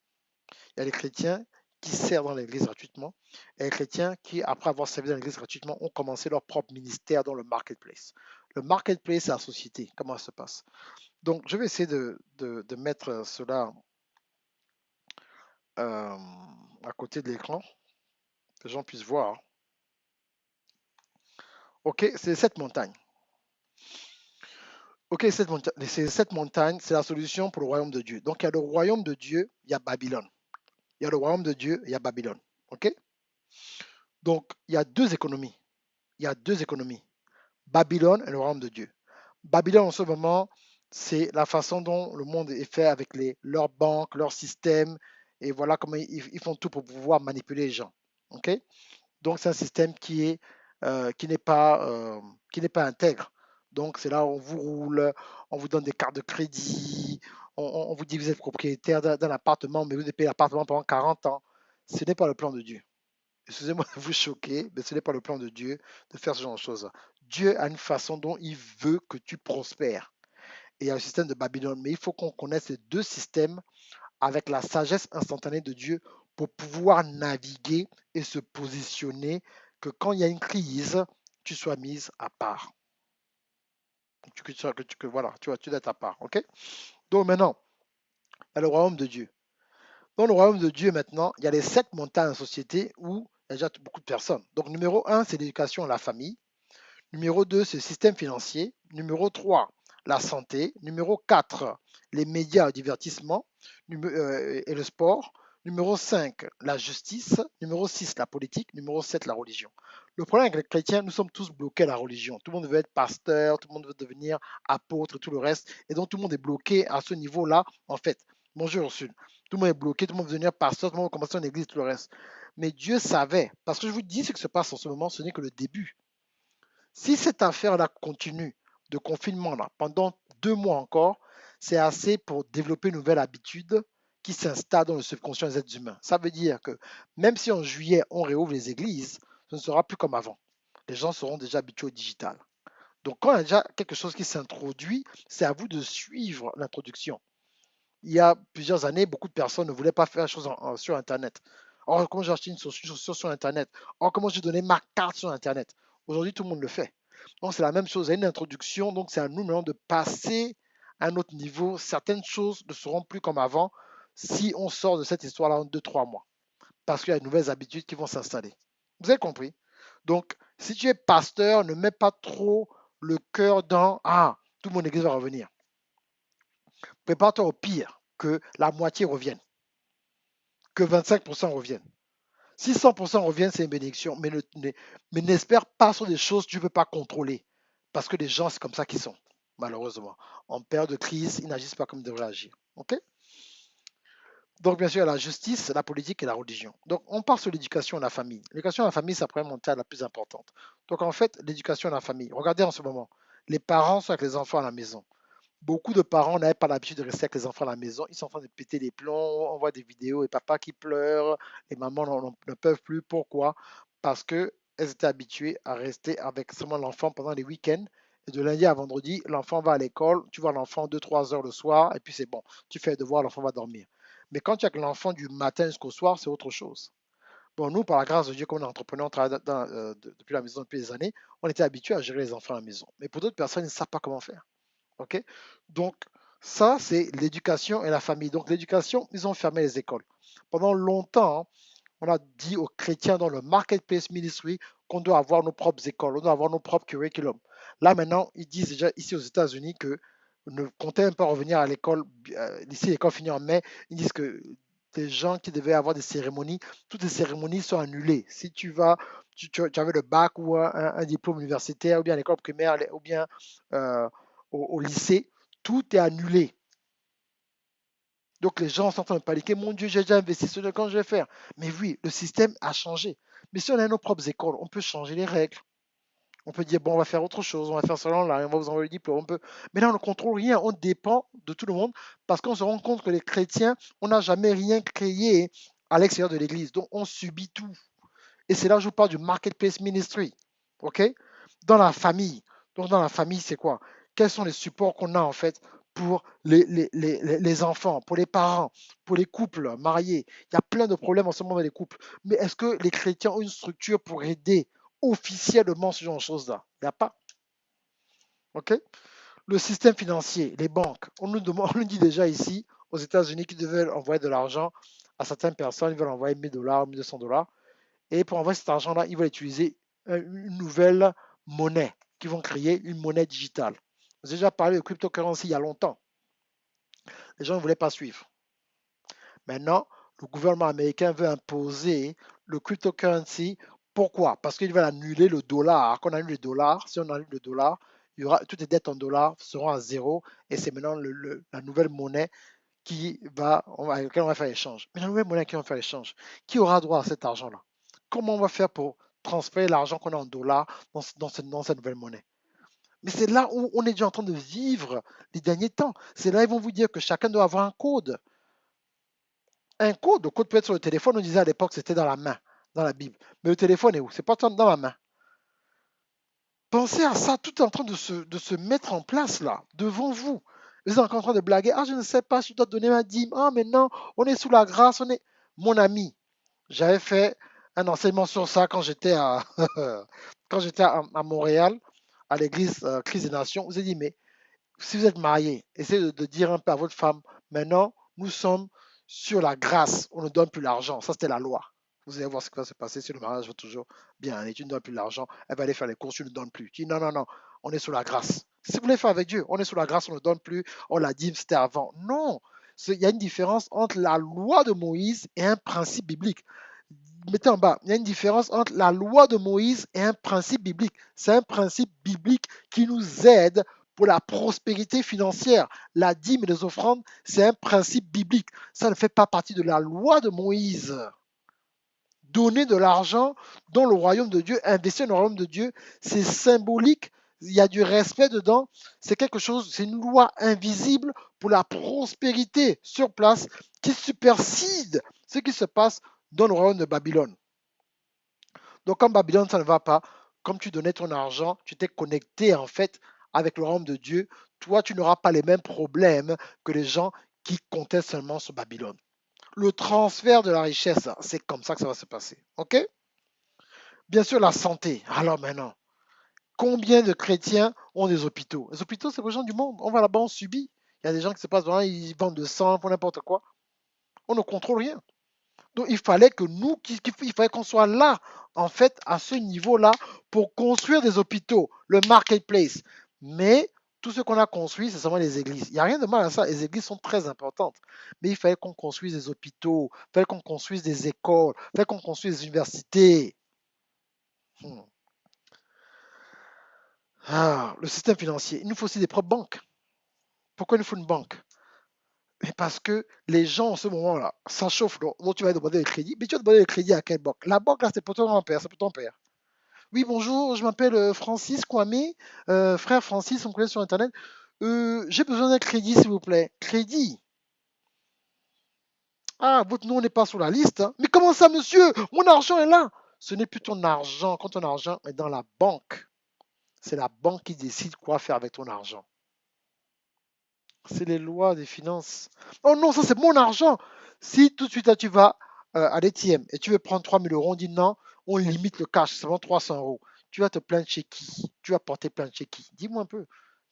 Il y a les chrétiens qui servent dans l'église gratuitement et les chrétiens qui, après avoir servi dans l'église gratuitement, ont commencé leur propre ministère dans le marketplace. Le marketplace, c'est la société. Comment ça se passe? Donc, je vais essayer de mettre cela à côté de l'écran, que les gens puissent voir. OK, c'est cette montagne. OK, cette montagne, c'est la solution pour le royaume de Dieu. Donc, il y a le royaume de Dieu, il y a Babylone. Il y a le royaume de Dieu, il y a Babylone. OK? Donc, il y a deux économies. Il y a deux économies. Babylone et le royaume de Dieu. Babylone, en ce moment, c'est la façon dont le monde est fait avec leurs banques, leurs systèmes, et voilà comment ils font tout pour pouvoir manipuler les gens. OK? Donc, c'est un système qui n'est pas intègre. Donc, c'est là où on vous roule, on vous donne des cartes de crédit, on vous dit que vous êtes propriétaire d'un appartement, mais vous devez payer l'appartement pendant 40 ans. Ce n'est pas le plan de Dieu. Excusez-moi de vous choquer, mais ce n'est pas le plan de Dieu de faire ce genre de choses. Dieu a une façon dont il veut que tu prospères. Et il y a le système de Babylone, mais il faut qu'on connaisse ces deux systèmes avec la sagesse instantanée de Dieu pour pouvoir naviguer et se positionner, que quand il y a une crise, tu sois mise à part. Voilà, tu dois être à part. OK? Donc maintenant, il y a le royaume de Dieu. Dans le royaume de Dieu, maintenant, il y a les 7 montagnes en société où il y a déjà beaucoup de personnes. Donc, numéro 1, c'est l'éducation et la famille. Numéro 2, c'est le système financier. Numéro 3, la santé. Numéro 4, les médias et le divertissement et le sport. Numéro 5, la justice. Numéro 6, la politique. Numéro 7, la religion. Le problème avec les chrétiens, nous sommes tous bloqués à la religion. Tout le monde veut être pasteur, tout le monde veut devenir apôtre et tout le reste. Et donc, tout le monde est bloqué à ce niveau-là, en fait. Bonjour, Ursule. Tout le monde est bloqué, tout le monde veut devenir pasteur, tout le monde veut commencer une église, tout le reste. Mais Dieu savait, parce que je vous dis ce qui se passe en ce moment, ce n'est que le début. Si cette affaire-là continue de confinement là, pendant 2 mois encore, c'est assez pour développer une nouvelle habitude qui s'installe dans le subconscient des êtres humains. Ça veut dire que même si en juillet on réouvre les églises, ce ne sera plus comme avant. Les gens seront déjà habitués au digital. Donc quand il y a déjà quelque chose qui s'introduit, c'est à vous de suivre l'introduction. Il y a plusieurs années, beaucoup de personnes ne voulaient pas faire les choses sur Internet. Or, comment j'ai acheté une chaussure sur Internet? Or, comment j'ai donné ma carte sur Internet? Aujourd'hui, tout le monde le fait. Donc, c'est la même chose. Il y a une introduction. Donc, c'est à nous maintenant de passer à un autre niveau. Certaines choses ne seront plus comme avant si on sort de cette histoire-là en 2, 3 mois. Parce qu'il y a de nouvelles habitudes qui vont s'installer. Vous avez compris? Donc, si tu es pasteur, ne mets pas trop le cœur dans Ah, tout mon église va revenir. Prépare-toi au pire, que la moitié revienne, que 25% reviennent. Si 100% reviennent, c'est une bénédiction, mais n'espère pas sur des choses que tu ne peux pas contrôler. Parce que les gens, c'est comme ça qu'ils sont, malheureusement. En période de crise, ils n'agissent pas comme ils devraient agir. OK? Donc, bien sûr, il y a la justice, la politique et la religion. Donc, on part sur l'éducation et la famille. L'éducation et la famille, c'est la première montagne la plus importante. Donc, en fait, l'éducation et la famille. Regardez en ce moment, les parents sont avec les enfants à la maison. Beaucoup de parents n'avaient pas l'habitude de rester avec les enfants à la maison. Ils sont en train de péter les plombs. On voit des vidéos et papa qui pleurent. Les mamans ne peuvent plus. Pourquoi? Parce qu'elles étaient habituées à rester avec seulement l'enfant pendant les week-ends. Et de lundi à vendredi, l'enfant va à l'école. Tu vois l'enfant 2, 3 heures le soir. Et puis c'est bon. Tu fais les devoirs, l'enfant va dormir. Mais quand tu as l'enfant du matin jusqu'au soir, c'est autre chose. Bon, nous, par la grâce de Dieu, comme on est entrepreneur, on travaille depuis la maison depuis des années, on était habitués à gérer les enfants à la maison. Mais pour d'autres personnes, ils ne savent pas comment faire. OK? Donc, ça, c'est l'éducation et la famille. Donc, l'éducation, ils ont fermé les écoles. Pendant longtemps, on a dit aux chrétiens dans le marketplace ministry qu'on doit avoir nos propres écoles, on doit avoir nos propres curriculums. Là, maintenant, ils disent déjà ici aux États-Unis que ne comptez même pas revenir à l'école. Ici, l'école finit en mai. Ils disent que des gens qui devaient avoir des cérémonies, toutes les cérémonies sont annulées. Si tu vas, tu avais le bac ou un diplôme universitaire, ou bien à l'école primaire, ou bien euh, au lycée, tout est annulé. Donc les gens sont en train de paniquer. Mon Dieu, j'ai déjà investi sur le quand je vais faire. Mais oui, le système a changé. Mais si on a nos propres écoles, on peut changer les règles. On peut dire, bon, on va faire autre chose, on va faire cela là, on va vous envoyer le diplôme. Mais là, on ne contrôle rien, on dépend de tout le monde parce qu'on se rend compte que les chrétiens, on n'a jamais rien créé à l'extérieur de l'église. Donc, on subit tout. Et c'est là que je vous parle du marketplace ministry. OK? Dans la famille. Donc, dans la famille, c'est quoi? Quels sont les supports qu'on a en fait pour les enfants, pour les parents, pour les couples mariés? Il y a plein de problèmes en ce moment dans les couples. Mais est-ce que les chrétiens ont une structure pour aider officiellement ce genre de choses-là? Il n'y a pas. OK? Le système financier, les banques, on nous, demande, on nous dit déjà ici, aux États-Unis, qu'ils devaient envoyer de l'argent à certaines personnes, ils veulent envoyer 1000 $, 1200 $. Et pour envoyer cet argent-là, ils vont utiliser une nouvelle monnaie, qui vont créer une monnaie digitale. J'ai déjà parlé de cryptocurrency il y a longtemps. Les gens ne voulaient pas suivre. Maintenant, le gouvernement américain veut imposer le cryptocurrency. Pourquoi? Parce qu'ils veulent annuler le dollar. Quand on annule le dollar, si on annule le dollar, il y aura, toutes les dettes en dollars seront à zéro et c'est maintenant la nouvelle monnaie avec laquelle on va faire l'échange. Mais la nouvelle monnaie qui va faire l'échange, qui aura droit à cet argent-là? Comment on va faire pour transférer l'argent qu'on a en dollars dans cette nouvelle monnaie? Mais c'est là où on est déjà en train de vivre les derniers temps. C'est là où ils vont vous dire que chacun doit avoir un code. Un code, le code peut être sur le téléphone, on disait à l'époque c'était dans la main, dans la Bible. Mais le téléphone est où? C'est pas dans la main. Pensez à ça, tout est en train de se mettre en place là, devant vous. Vous êtes encore en train de blaguer. Ah, je ne sais pas si je dois donner ma dîme. Ah, mais non, on est sous la grâce, on est. Mon ami, j'avais fait un enseignement sur ça quand j'étais quand j'étais à Montréal, à l'église Christ des Nations. Vous avez dit, mais si vous êtes marié, essayez de dire un peu à votre femme, maintenant, nous sommes sur la grâce, on ne donne plus l'argent. Ça, c'était la loi. Vous allez voir ce qui va se passer si le mariage va toujours bien aller. Tu ne donnes plus l'argent, elle va aller faire les courses, tu ne donnes plus. Tu dis non, non, non, on est sous la grâce. Si vous voulez faire avec Dieu, on est sous la grâce, on ne donne plus, on l'a dit, c'était avant. Non, il y a une différence entre la loi de Moïse et un principe biblique. Mettez en bas, il y a une différence entre la loi de Moïse et un principe biblique. C'est un principe biblique qui nous aide pour la prospérité financière. La dîme et les offrandes, c'est un principe biblique. Ça ne fait pas partie de la loi de Moïse. Donner de l'argent dans le royaume de Dieu, investir dans le royaume de Dieu, c'est symbolique, il y a du respect dedans, c'est quelque chose, c'est une loi invisible pour la prospérité sur place qui supersède ce qui se passe dans le royaume de Babylone. Donc, comme Babylone, ça ne va pas, comme tu donnais ton argent, tu t'es connecté en fait avec le royaume de Dieu, toi, tu n'auras pas les mêmes problèmes que les gens qui comptaient seulement sur Babylone. Le transfert de la richesse, c'est comme ça que ça va se passer. OK? Bien sûr, la santé. Alors maintenant, combien de chrétiens ont des hôpitaux? Les hôpitaux, c'est pour les gens du monde. On va là-bas, on subit. Il y a des gens qui se passent devant, ils vendent de sang pour n'importe quoi. On ne contrôle rien. Donc, il fallait que nous, il fallait qu'on soit là, en fait, à ce niveau-là, pour construire des hôpitaux, le marketplace. Mais tout ce qu'on a construit, c'est seulement les églises. Il n'y a rien de mal à ça. Les églises sont très importantes. Mais il fallait qu'on construise des hôpitaux, il fallait qu'on construise des écoles, il fallait qu'on construise des universités. Hmm. Ah, le système financier. Il nous faut aussi des propres banques. Pourquoi il nous faut une banque? Mais parce que les gens en ce moment-là, ça chauffe. Donc tu vas demander le crédit. Mais tu vas demander le crédit à quelle banque? La banque, là, c'est pour ton grand-père, c'est pour ton père. Oui, bonjour, je m'appelle Francis Kwame, frère Francis, on me connaît sur Internet. J'ai besoin d'un crédit, s'il vous plaît. Crédit? Ah, votre nom n'est pas sur la liste, hein. Mais comment ça, monsieur? Mon argent est là. Ce n'est plus ton argent. Quand ton argent est dans la banque, c'est la banque qui décide quoi faire avec ton argent. C'est les lois des finances. Oh non, ça c'est mon argent. Si tout de suite là, tu vas à l'ATM et tu veux prendre 3 000 euros, on dit non, on limite le cash, c'est seulement 300 euros. Tu vas te plaindre chez qui? Tu vas porter plainte chez qui? Dis-moi un peu.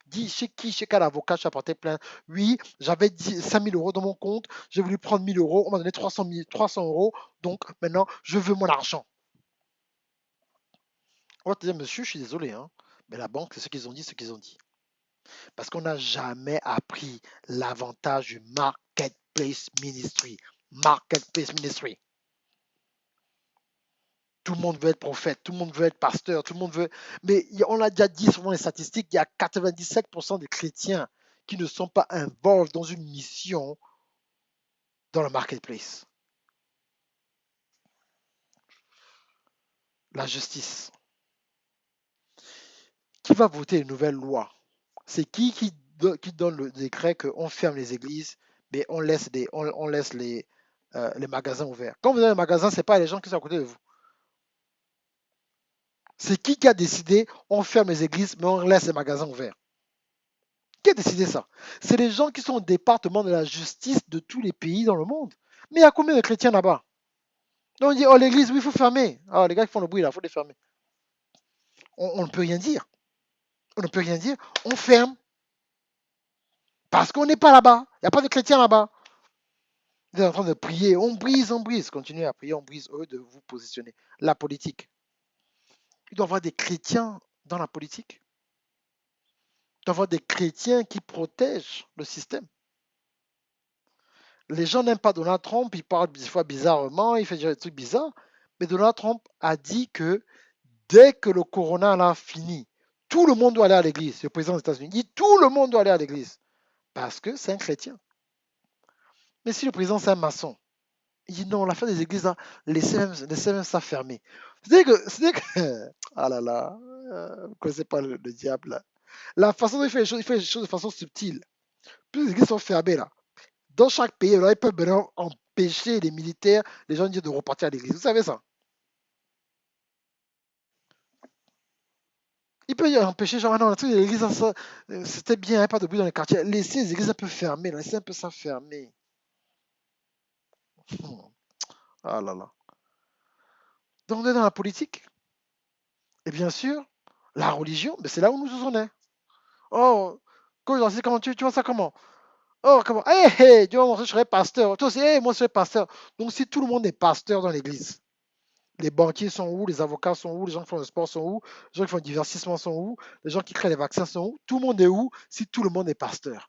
Dis chez qui, chez quel avocat tu vas porter plainte? Oui, j'avais 5 000 euros dans mon compte, j'ai voulu prendre 1 000 euros, on m'a donné 300 euros, donc maintenant je veux mon argent. On va te dire, monsieur, je suis désolé, hein, mais la banque, c'est ce qu'ils ont dit, ce qu'ils ont dit. Parce qu'on n'a jamais appris l'avantage du marketplace ministry. Marketplace ministry. Tout le monde veut être prophète, tout le monde veut être pasteur, tout le monde veut. Mais on l'a déjà dit souvent les statistiques, il y a 97% des chrétiens qui ne sont pas involved dans une mission dans le marketplace. La justice. Qui va voter une nouvelle loi? C'est qui donne le décret qu'on ferme les églises, mais on laisse les magasins ouverts? Quand vous avez un magasin, ce n'est pas les gens qui sont à côté de vous. C'est qui a décidé on ferme les églises, mais on laisse les magasins ouverts? Qui a décidé ça? C'est les gens qui sont au département de la justice de tous les pays dans le monde. Mais il y a combien de chrétiens là-bas? Donc on dit, oh l'église, oui, il faut fermer. Ah, les gars qui font le bruit là, il faut les fermer. On ne peut rien dire. On ne peut rien dire. On ferme parce qu'on n'est pas là-bas. Il n'y a pas de chrétiens là-bas. Vous êtes en train de prier. On brise, on brise. Continuez à prier, on brise. Eux de vous positionner. La politique. Il doit y avoir des chrétiens dans la politique. Il doit y avoir des chrétiens qui protègent le système. Les gens n'aiment pas Donald Trump, il parle des fois bizarrement, il fait des trucs bizarres, mais Donald Trump a dit que dès que le corona a fini, tout le monde doit aller à l'église. Le président des États-Unis dit tout le monde doit aller à l'église parce que c'est un chrétien. Mais si le président c'est un maçon, il dit non, la fin des églises, là, laissez même ça fermer. C'est-à-dire que ah là là, vous ne connaissez pas le diable là. La façon dont il fait les choses de façon subtile. Plus les églises sont fermées là, dans chaque pays, alors ils peuvent maintenant empêcher les militaires, les gens de repartir à l'église. Vous savez ça? Ils peuvent empêcher, genre, ah non, le truc de l'église, c'était bien, hein, pas de bruit dans les quartiers. Laissez les églises un peu fermées, là, laissez un peu ça fermé. Hmm. Ah là là. Donc on est dans la politique. Et bien sûr, la religion, mais c'est là où nous en est. Oh, quand je dis comment tu vois ça comment? Oh, comment? Hé, hé, tu vois, moi je serais pasteur. Toi aussi, hé, moi je serais pasteur. Donc si tout le monde est pasteur dans l'église, les banquiers sont où? Les avocats sont où? Les gens qui font le sport sont où? Les gens qui font le divertissement sont où? Les gens qui créent les vaccins sont où? Tout le monde est où si tout le monde est pasteur?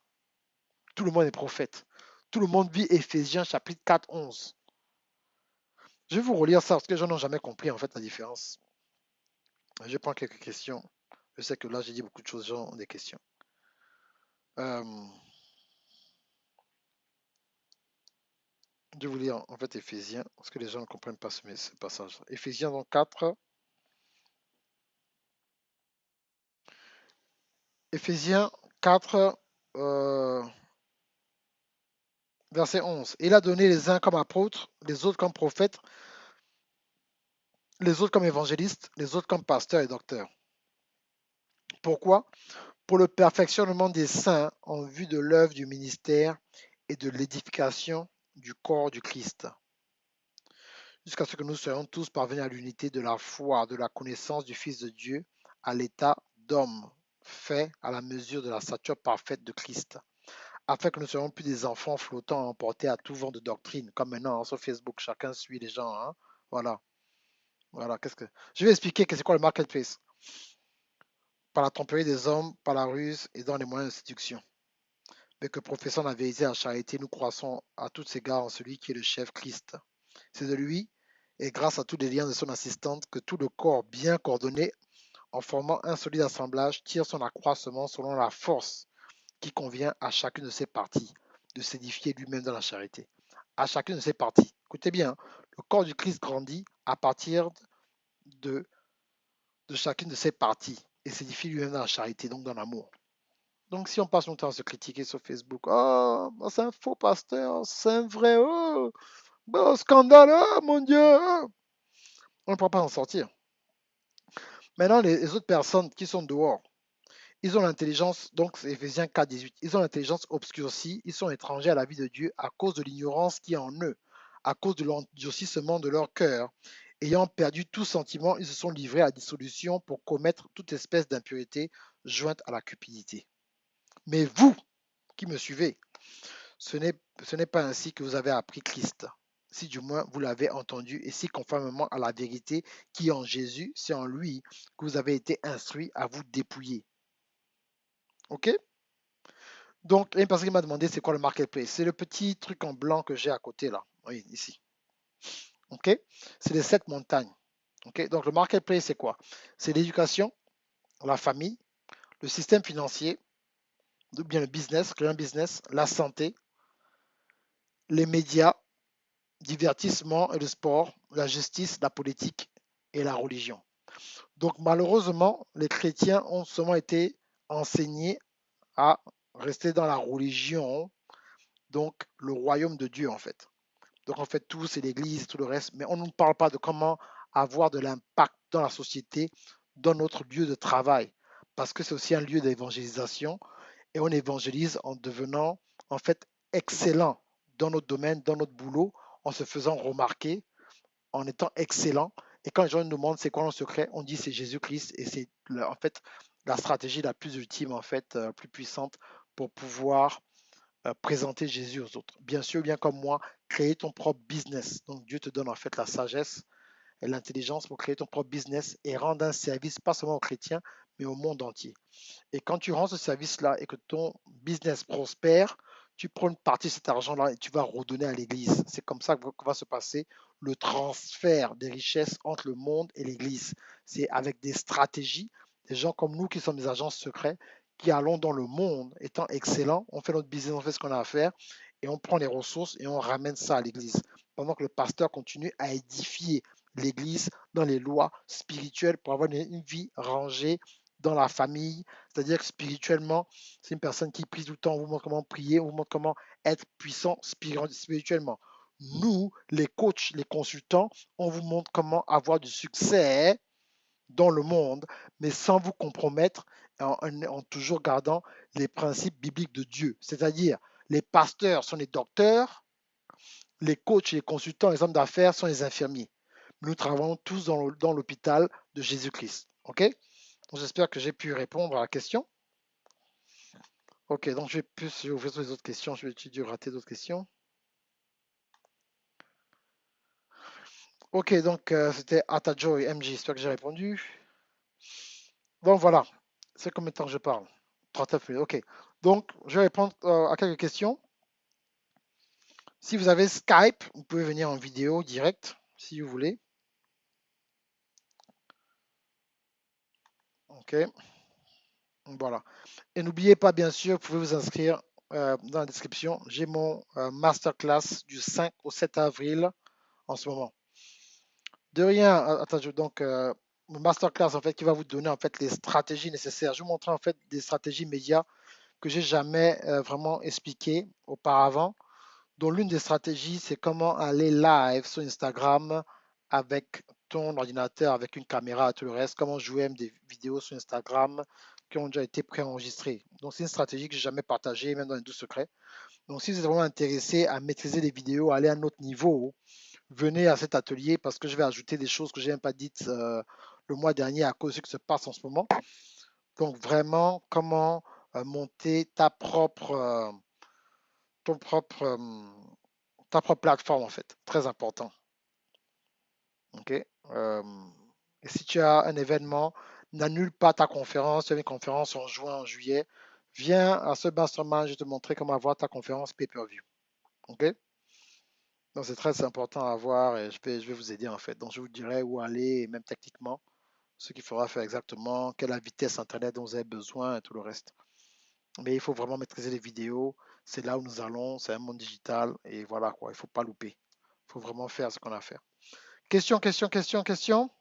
Tout le monde est prophète. Tout le monde vit Éphésiens chapitre 4, 11. Je vais vous relire ça parce que les gens n'ont jamais compris en fait la différence. Je prends quelques questions. Je sais que là j'ai dit beaucoup de choses, les gens ont des questions. Euh, Je vais vous lire en fait Éphésiens, parce que les gens ne comprennent pas ce passage. Éphésiens donc 4, Éphésiens 4, verset 11. Il a donné les uns comme apôtres, les autres comme prophètes, les autres comme évangélistes, les autres comme pasteurs et docteurs. Pourquoi? Pour le perfectionnement des saints en vue de l'œuvre du ministère et de l'édification du corps du Christ, jusqu'à ce que nous soyons tous parvenus à l'unité de la foi, de la connaissance du Fils de Dieu, à l'état d'homme, fait à la mesure de la stature parfaite de Christ, afin que nous ne soyons plus des enfants flottants emportés à tout vent de doctrine, comme maintenant hein, sur Facebook, chacun suit les gens. Hein. Voilà, voilà. Qu'est-ce que je vais expliquer que c'est quoi le marketplace? Par la tromperie des hommes, par la ruse et dans les moyens de séduction. Mais que professant la vérité en charité, nous croissons à tous égards en celui qui est le chef Christ. C'est de lui, et grâce à tous les liens de son assistante, que tout le corps bien coordonné, en formant un solide assemblage, tire son accroissement selon la force qui convient à chacune de ses parties, de s'édifier lui-même dans la charité. À chacune de ses parties. Écoutez bien, le corps du Christ grandit à partir de, de chacune de ses parties et s'édifie lui-même dans la charité, donc dans l'amour. Donc, si on passe notre temps à se critiquer sur Facebook, oh, c'est un faux pasteur, c'est un vrai, oh, oh, scandale, oh, mon Dieu, oh. On ne pourra pas en sortir. Maintenant, les autres personnes qui sont dehors, ils ont l'intelligence, donc c'est Ephésiens 4, 18, ils ont l'intelligence obscurcie, ils sont étrangers à la vie de Dieu à cause de l'ignorance qui est en eux, à cause de l'endurcissement de leur cœur. Ayant perdu tout sentiment, ils se sont livrés à la dissolution pour commettre toute espèce d'impurité jointe à la cupidité. Mais vous qui me suivez, ce n'est pas ainsi que vous avez appris Christ, si du moins vous l'avez entendu, et si conformément à la vérité qui est en Jésus, c'est en lui que vous avez été instruits à vous dépouiller. Ok? Donc, il y a une personne qui m'a demandé c'est quoi le marketplace. C'est le petit truc en blanc que j'ai à côté là. Oui, ici. Ok? C'est les 7 montagnes. Ok? Donc, le marketplace, c'est quoi? C'est l'éducation, la famille, le système financier, ou bien le business, créer un business, la santé, les médias, divertissement et le sport, la justice, la politique et la religion. Donc malheureusement, les chrétiens ont seulement été enseignés à rester dans la religion, donc le royaume de Dieu en fait. Donc en fait, tout c'est l'église, tout le reste, mais on ne nous parle pas de comment avoir de l'impact dans la société, dans notre lieu de travail, parce que c'est aussi un lieu d'évangélisation et on évangélise en devenant en fait excellent dans notre domaine, dans notre boulot, en se faisant remarquer, en étant excellent. Et quand les gens nous demandent c'est quoi le secret, on dit c'est Jésus-Christ et c'est en fait la stratégie la plus ultime, en fait, plus puissante pour pouvoir présenter Jésus aux autres. Bien sûr, bien comme moi, créer ton propre business. Donc Dieu te donne en fait la sagesse et l'intelligence pour créer ton propre business et rendre un service pas seulement aux chrétiens, mais au monde entier. Et quand tu rends ce service-là et que ton business prospère, tu prends une partie de cet argent-là et tu vas redonner à l'Église. C'est comme ça que va se passer le transfert des richesses entre le monde et l'Église. C'est avec des stratégies, des gens comme nous qui sommes des agents secrets, qui allons dans le monde étant excellents, on fait notre business, on fait ce qu'on a à faire, et on prend les ressources et on ramène ça à l'Église. Pendant que le pasteur continue à édifier l'Église dans les lois spirituelles pour avoir une vie rangée dans la famille, c'est-à-dire que spirituellement, c'est une personne qui prie tout le temps, on vous montre comment prier, on vous montre comment être puissant spirituellement. Nous, les coachs, les consultants, on vous montre comment avoir du succès dans le monde, mais sans vous compromettre en toujours gardant les principes bibliques de Dieu. C'est-à-dire, les pasteurs sont les docteurs, les coachs et les consultants, les hommes d'affaires sont les infirmiers. Nous travaillons tous dans l'hôpital de Jésus-Christ. OK? J'espère que j'ai pu répondre à la question. Ok, donc je vais plus ouvrir sur les autres questions. Je vais étudier rater d'autres questions. Ok, donc c'était Atajo et MJ. J'espère que j'ai répondu. Donc voilà. C'est combien de temps que je parle? 39 minutes. Ok. Donc je vais répondre à quelques questions. Si vous avez Skype, vous pouvez venir en vidéo direct si vous voulez. Ok. Voilà. Et n'oubliez pas, bien sûr, vous pouvez vous inscrire dans la description, j'ai mon masterclass du 5 au 7 avril en ce moment. De rien, attends, donc mon masterclass en fait qui va vous donner en fait les stratégies nécessaires. Je vous montrer en fait des stratégies médias que j'ai jamais vraiment expliquées auparavant. Donc l'une des stratégies, c'est comment aller live sur Instagram avec ton ordinateur, avec une caméra et tout le reste, comment jouer des vidéos sur Instagram qui ont déjà été préenregistrées. Donc c'est une stratégie que j'ai jamais partagée, même dans les 12 secrets. Donc si vous êtes vraiment intéressé à maîtriser les vidéos, à aller à un autre niveau, venez à cet atelier parce que je vais ajouter des choses que je n'ai pas dites le mois dernier à cause de ce qui se passe en ce moment. Donc vraiment, comment monter ton propre, ta propre plateforme en fait. Très important. Ok. Et si tu as un événement, n'annule pas ta conférence. Tu as une conférence en juin, en juillet. Viens à ce mastermind, je vais te montrer comment avoir ta conférence pay-per-view. Ok. Donc c'est très important à avoir et je vais vous aider en fait. Donc je vous dirai où aller, et même techniquement, ce qu'il faudra faire exactement, quelle est la vitesse internet dont vous avez besoin et tout le reste. Mais il faut vraiment maîtriser les vidéos. C'est là où nous allons. C'est un monde digital et voilà quoi. Il ne faut pas louper. Il faut vraiment faire ce qu'on a à faire. Question, question, question, question.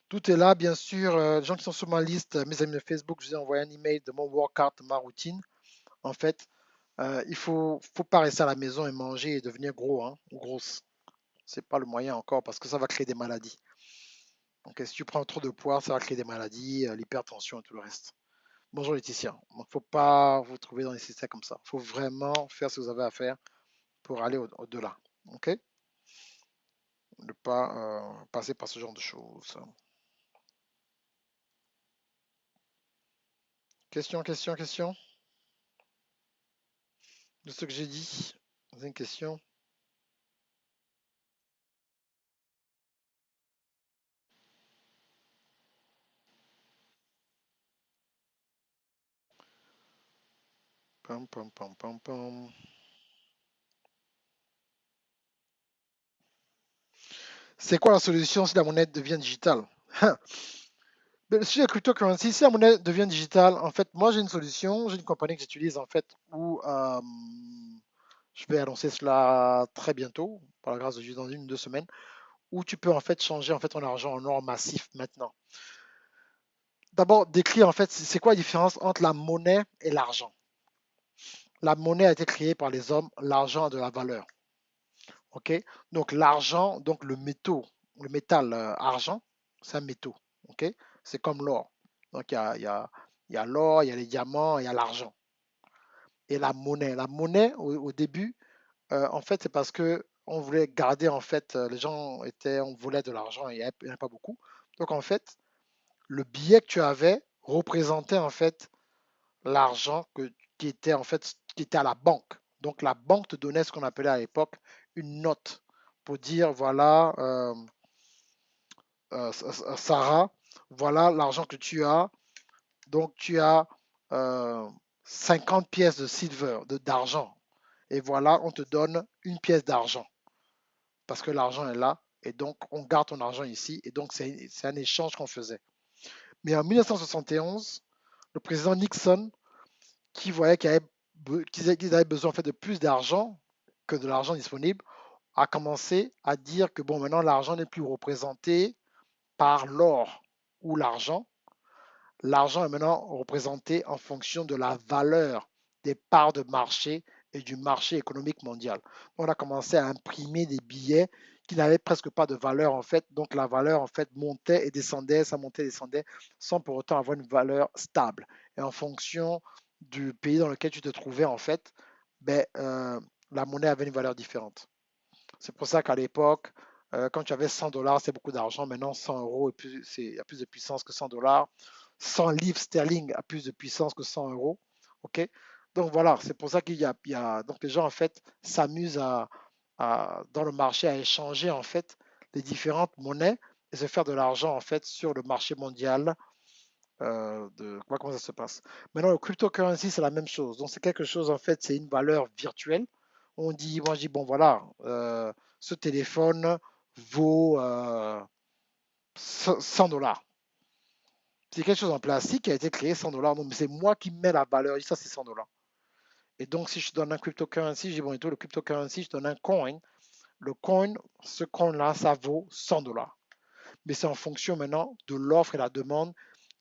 Tout est là, bien sûr. Les gens qui sont sur ma liste, mes amis de Facebook, je vous ai envoyé un email de mon workout, de ma routine. En fait, il faut pas rester à la maison et manger et devenir gros, hein, ou grosse. C'est pas le moyen encore parce que ça va créer des maladies. Donc, si tu prends trop de poids, ça va créer des maladies, l'hypertension et tout le reste. Bonjour Laetitia. Donc, faut pas vous trouver dans les systèmes comme ça. Il faut vraiment faire ce que vous avez à faire pour aller au-delà. Ok? Ne pas passer par ce genre de choses. Question, question, question. De ce que j'ai dit, vous avez une question? Pam, pam, pam, pam, pam. C'est quoi la solution si la monnaie devient digitale? Sur la cryptocurrency, si la monnaie devient digitale, en fait, moi j'ai une solution, j'ai une compagnie que j'utilise en fait où je vais annoncer cela très bientôt, par la grâce de Dieu, dans une ou deux semaines, où tu peux en fait changer en fait ton argent en or massif maintenant. D'abord, décrire en fait c'est quoi la différence entre la monnaie et l'argent. La monnaie a été créée par les hommes, l'argent a de la valeur. Ok? Donc l'argent, donc le métal argent, c'est un métaux. Ok? C'est comme l'or. Donc il y a l'or, il y a les diamants, il y a l'argent. Et la monnaie. La monnaie, au début, en fait, c'est parce que on voulait garder, en fait, les gens étaient, on voulait de l'argent et il n'y en a pas beaucoup. Donc en fait, le billet que tu avais représentait en fait l'argent qui était en fait qui était à la banque. Donc la banque te donnait ce qu'on appelait à l'époque une note pour dire voilà Sarah, voilà l'argent que tu as. Donc tu as euh, 50 pièces de silver, d'argent. Et voilà, on te donne une pièce d'argent parce que l'argent est là. Et donc on garde ton argent ici. Et donc c'est un échange qu'on faisait. Mais en 1971, le président Nixon qui voyait qu'ils avaient besoin en fait de plus d'argent que de l'argent disponible, a commencé à dire que bon, maintenant l'argent n'est plus représenté par l'or ou l'argent. L'argent est maintenant représenté en fonction de la valeur des parts de marché et du marché économique mondial. On a commencé à imprimer des billets qui n'avaient presque pas de valeur en fait. Donc la valeur en fait montait et descendait, ça montait et descendait sans pour autant avoir une valeur stable. Et en fonction du pays dans lequel tu te trouvais en fait, ben, la monnaie avait une valeur différente. C'est pour ça qu'à l'époque, quand tu avais 100 dollars, c'est beaucoup d'argent. Maintenant, 100 euros, il y a plus de puissance que 100 dollars. 100 livres sterling a plus de puissance que 100 euros. OK? Donc voilà, c'est pour ça donc les gens en fait s'amusent dans le marché à échanger en fait les différentes monnaies et se faire de l'argent en fait sur le marché mondial. Comment ça se passe. Maintenant, le cryptocurrency, c'est la même chose. Donc c'est quelque chose en fait, c'est une valeur virtuelle. Moi je dis bon voilà, ce téléphone vaut 100 dollars. C'est quelque chose en plastique qui a été créé 100 $. Non, mais c'est moi qui mets la valeur. Et ça, c'est 100 $. Et donc, si je te donne un cryptocurrency, je dis bon, et tout, le cryptocurrency, je te donne un coin. Le coin, ce coin-là, ça vaut 100 $. Mais c'est en fonction maintenant de l'offre et la demande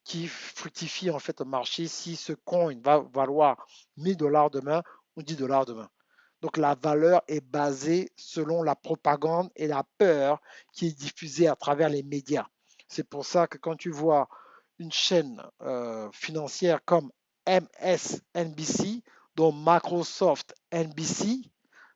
qui fructifie en fait le marché si ce coin va valoir 1000 $ demain ou 10 $ demain. Donc la valeur est basée selon la propagande et la peur qui est diffusée à travers les médias. C'est pour ça que quand tu vois une chaîne financière comme MSNBC, dont Microsoft NBC,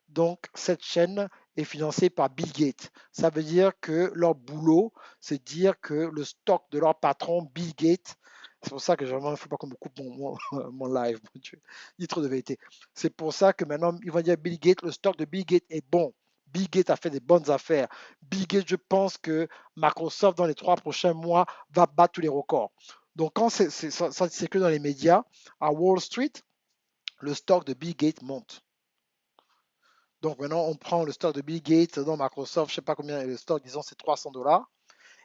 donc cette chaîne est financée par Bill Gates. Ça veut dire que leur boulot, c'est dire que le stock de leur patron, Bill Gates, c'est pour ça que vraiment, il ne faut pas qu'on me coupe mon live, mon Dieu. Il dit trop de vérité. C'est pour ça que maintenant, ils vont dire Bill Gates, le stock de Bill Gates est bon. Bill Gates a fait des bonnes affaires. Bill Gates, je pense que Microsoft, dans les 3 prochains mois, va battre tous les records. Donc, quand c'est que dans les médias, à Wall Street, le stock de Bill Gates monte. Donc maintenant, on prend le stock de Bill Gates dans Microsoft, je ne sais pas combien le stock, disons, c'est 300 $.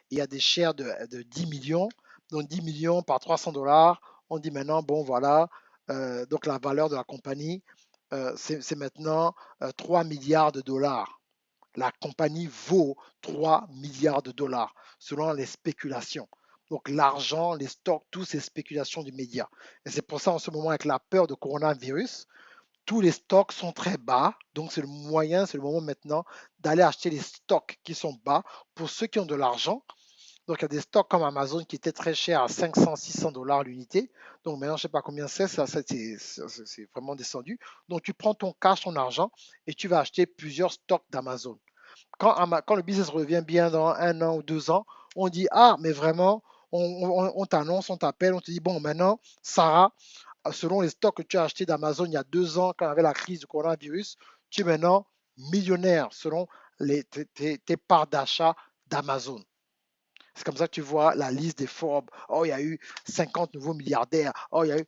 Il y a des shares de 10 millions. Donc 10 millions par 300 $, on dit maintenant, bon voilà, donc la valeur de la compagnie, c'est maintenant 3 milliards de dollars. La compagnie vaut 3 milliards de dollars selon les spéculations. Donc l'argent, les stocks, toutes ces spéculations du média. Et c'est pour ça en ce moment, avec la peur de coronavirus, tous les stocks sont très bas. Donc, c'est le moyen, c'est le moment maintenant d'aller acheter les stocks qui sont bas pour ceux qui ont de l'argent. Donc, il y a des stocks comme Amazon qui étaient très chers à 500, 600 $ l'unité. Donc, maintenant, je ne sais pas combien c'est vraiment descendu. Donc, tu prends ton cash, ton argent et tu vas acheter plusieurs stocks d'Amazon. Quand le business revient bien dans 1 an ou 2 ans, on dit, ah, mais vraiment, on t'annonce, on t'appelle, on te dit, bon, maintenant, Sarah, selon les stocks que tu as achetés d'Amazon il y a 2 ans, quand il y avait la crise du coronavirus, tu es maintenant millionnaire selon tes parts d'achat d'Amazon. C'est comme ça que tu vois la liste des Forbes. Oh, il y a eu 50 nouveaux milliardaires. Oh, il y a eu.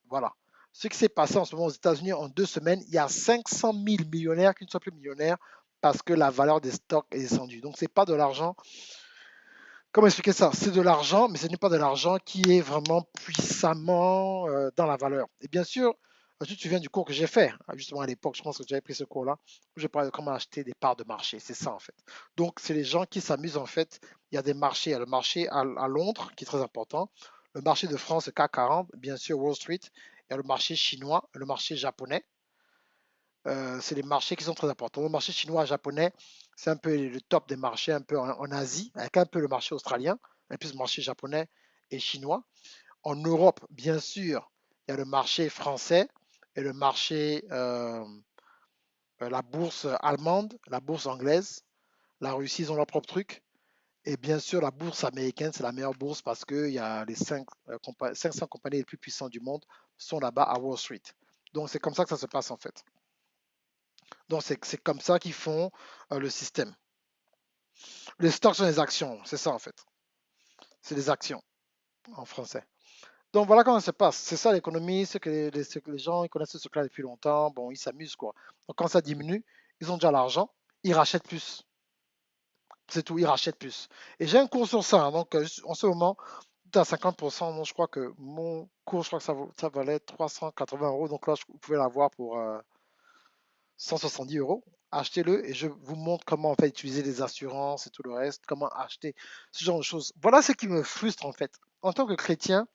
Voilà. Ce qui s'est passé en ce moment aux États-Unis en 2 semaines, il y a 500 000 millionnaires qui ne sont plus millionnaires parce que la valeur des stocks est descendue. Donc, ce n'est pas de l'argent. Comment expliquer ça? C'est de l'argent, mais ce n'est pas de l'argent qui est vraiment puissamment dans la valeur. Et bien sûr, tu te souviens du cours que j'ai fait, justement à l'époque, je pense que j'avais pris ce cours-là, où je parlais de comment acheter des parts de marché. C'est ça en fait. Donc, c'est les gens qui s'amusent en fait. Il y a des marchés. Il y a le marché à Londres qui est très important, le marché de France, le CAC 40, bien sûr Wall Street. Il y a le marché chinois, le marché japonais. C'est les marchés qui sont très importants. Le marché chinois et japonais, c'est un peu le top des marchés un peu en Asie, avec un peu le marché australien, un peu le marché japonais et chinois. En Europe, bien sûr, il y a le marché français et le marché, la bourse allemande, la bourse anglaise. La Russie, ils ont leur propre truc. Et bien sûr, la bourse américaine, c'est la meilleure bourse parce que il y a les 500 compagnies les plus puissantes du monde sont là-bas à Wall Street. Donc, c'est comme ça que ça se passe en fait. Donc, c'est comme ça qu'ils font le système. Les stocks sont les actions, c'est ça en fait. C'est les actions en français. Donc, voilà comment ça se passe. C'est ça l'économie, ce que les gens ils connaissent ce truc-là depuis longtemps. Bon, ils s'amusent quoi. Donc, quand ça diminue, ils ont déjà l'argent, ils rachètent plus. C'est tout, ils rachètent plus. Et j'ai un cours sur ça. Hein. Donc, en ce moment, tout à 50%. Donc, je crois que mon cours, je crois que ça valait 380 €. Donc là, vous pouvez l'avoir pour 170 €. Achetez-le et je vous montre comment en fait utiliser les assurances et tout le reste, comment acheter ce genre de choses. Voilà ce qui me frustre en fait. En tant que chrétien,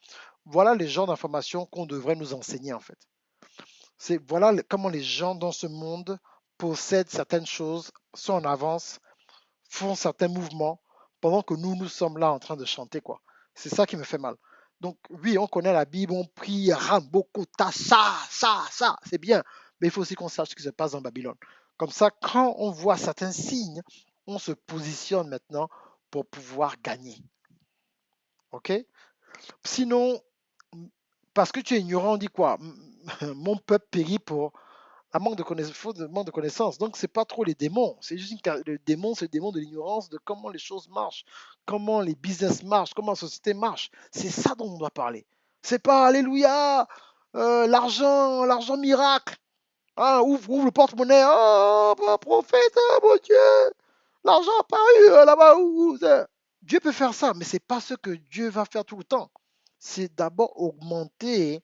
voilà les genres d'informations qu'on devrait nous enseigner en fait. C'est voilà comment les gens dans ce monde possèdent certaines choses, sont en avance, font certains mouvements pendant que nous sommes là en train de chanter quoi. C'est ça qui me fait mal. Donc oui, on connaît la Bible, on prie, Rambokota, ça, c'est bien. Mais il faut aussi qu'on sache ce qui se passe en Babylone. Comme ça, quand on voit certains signes, on se positionne maintenant pour pouvoir gagner. OK? Sinon, parce que tu es ignorant, on dit quoi? Mon peuple périt pour un manque de connaissances. Donc, c'est pas trop les démons. C'est juste le démon, c'est le démon de l'ignorance de comment les choses marchent, comment les business marchent, comment la société marche. C'est ça dont on doit parler. C'est pas Alléluia, l'argent miracle. Ah, ouvre le porte-monnaie. Oh, prophète, mon Dieu, l'argent a apparu là-bas. Dieu peut faire ça, mais c'est pas ce que Dieu va faire tout le temps. c'est d'abord augmenter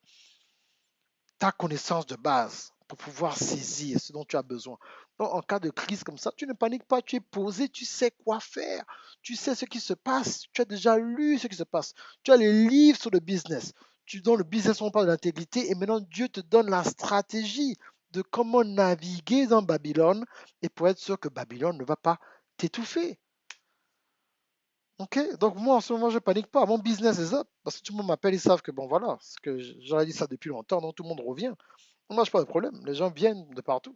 ta connaissance de base pour pouvoir saisir ce dont tu as besoin. Donc, en cas de crise comme ça, tu ne paniques pas, tu es posé, tu sais quoi faire, tu sais ce qui se passe, tu as déjà lu ce qui se passe, tu as les livres sur le business, tu donnes le business, on parle de l'intégrité, et maintenant Dieu te donne la stratégie de comment naviguer dans Babylone et pour être sûr que Babylone ne va pas t'étouffer. Ok, donc moi en ce moment je panique pas. Mon business est up parce que tout le monde m'appelle, ils savent que bon voilà, ce que j'aurais dit ça depuis longtemps, donc tout le monde revient. Moi je pas de problème, les gens viennent de partout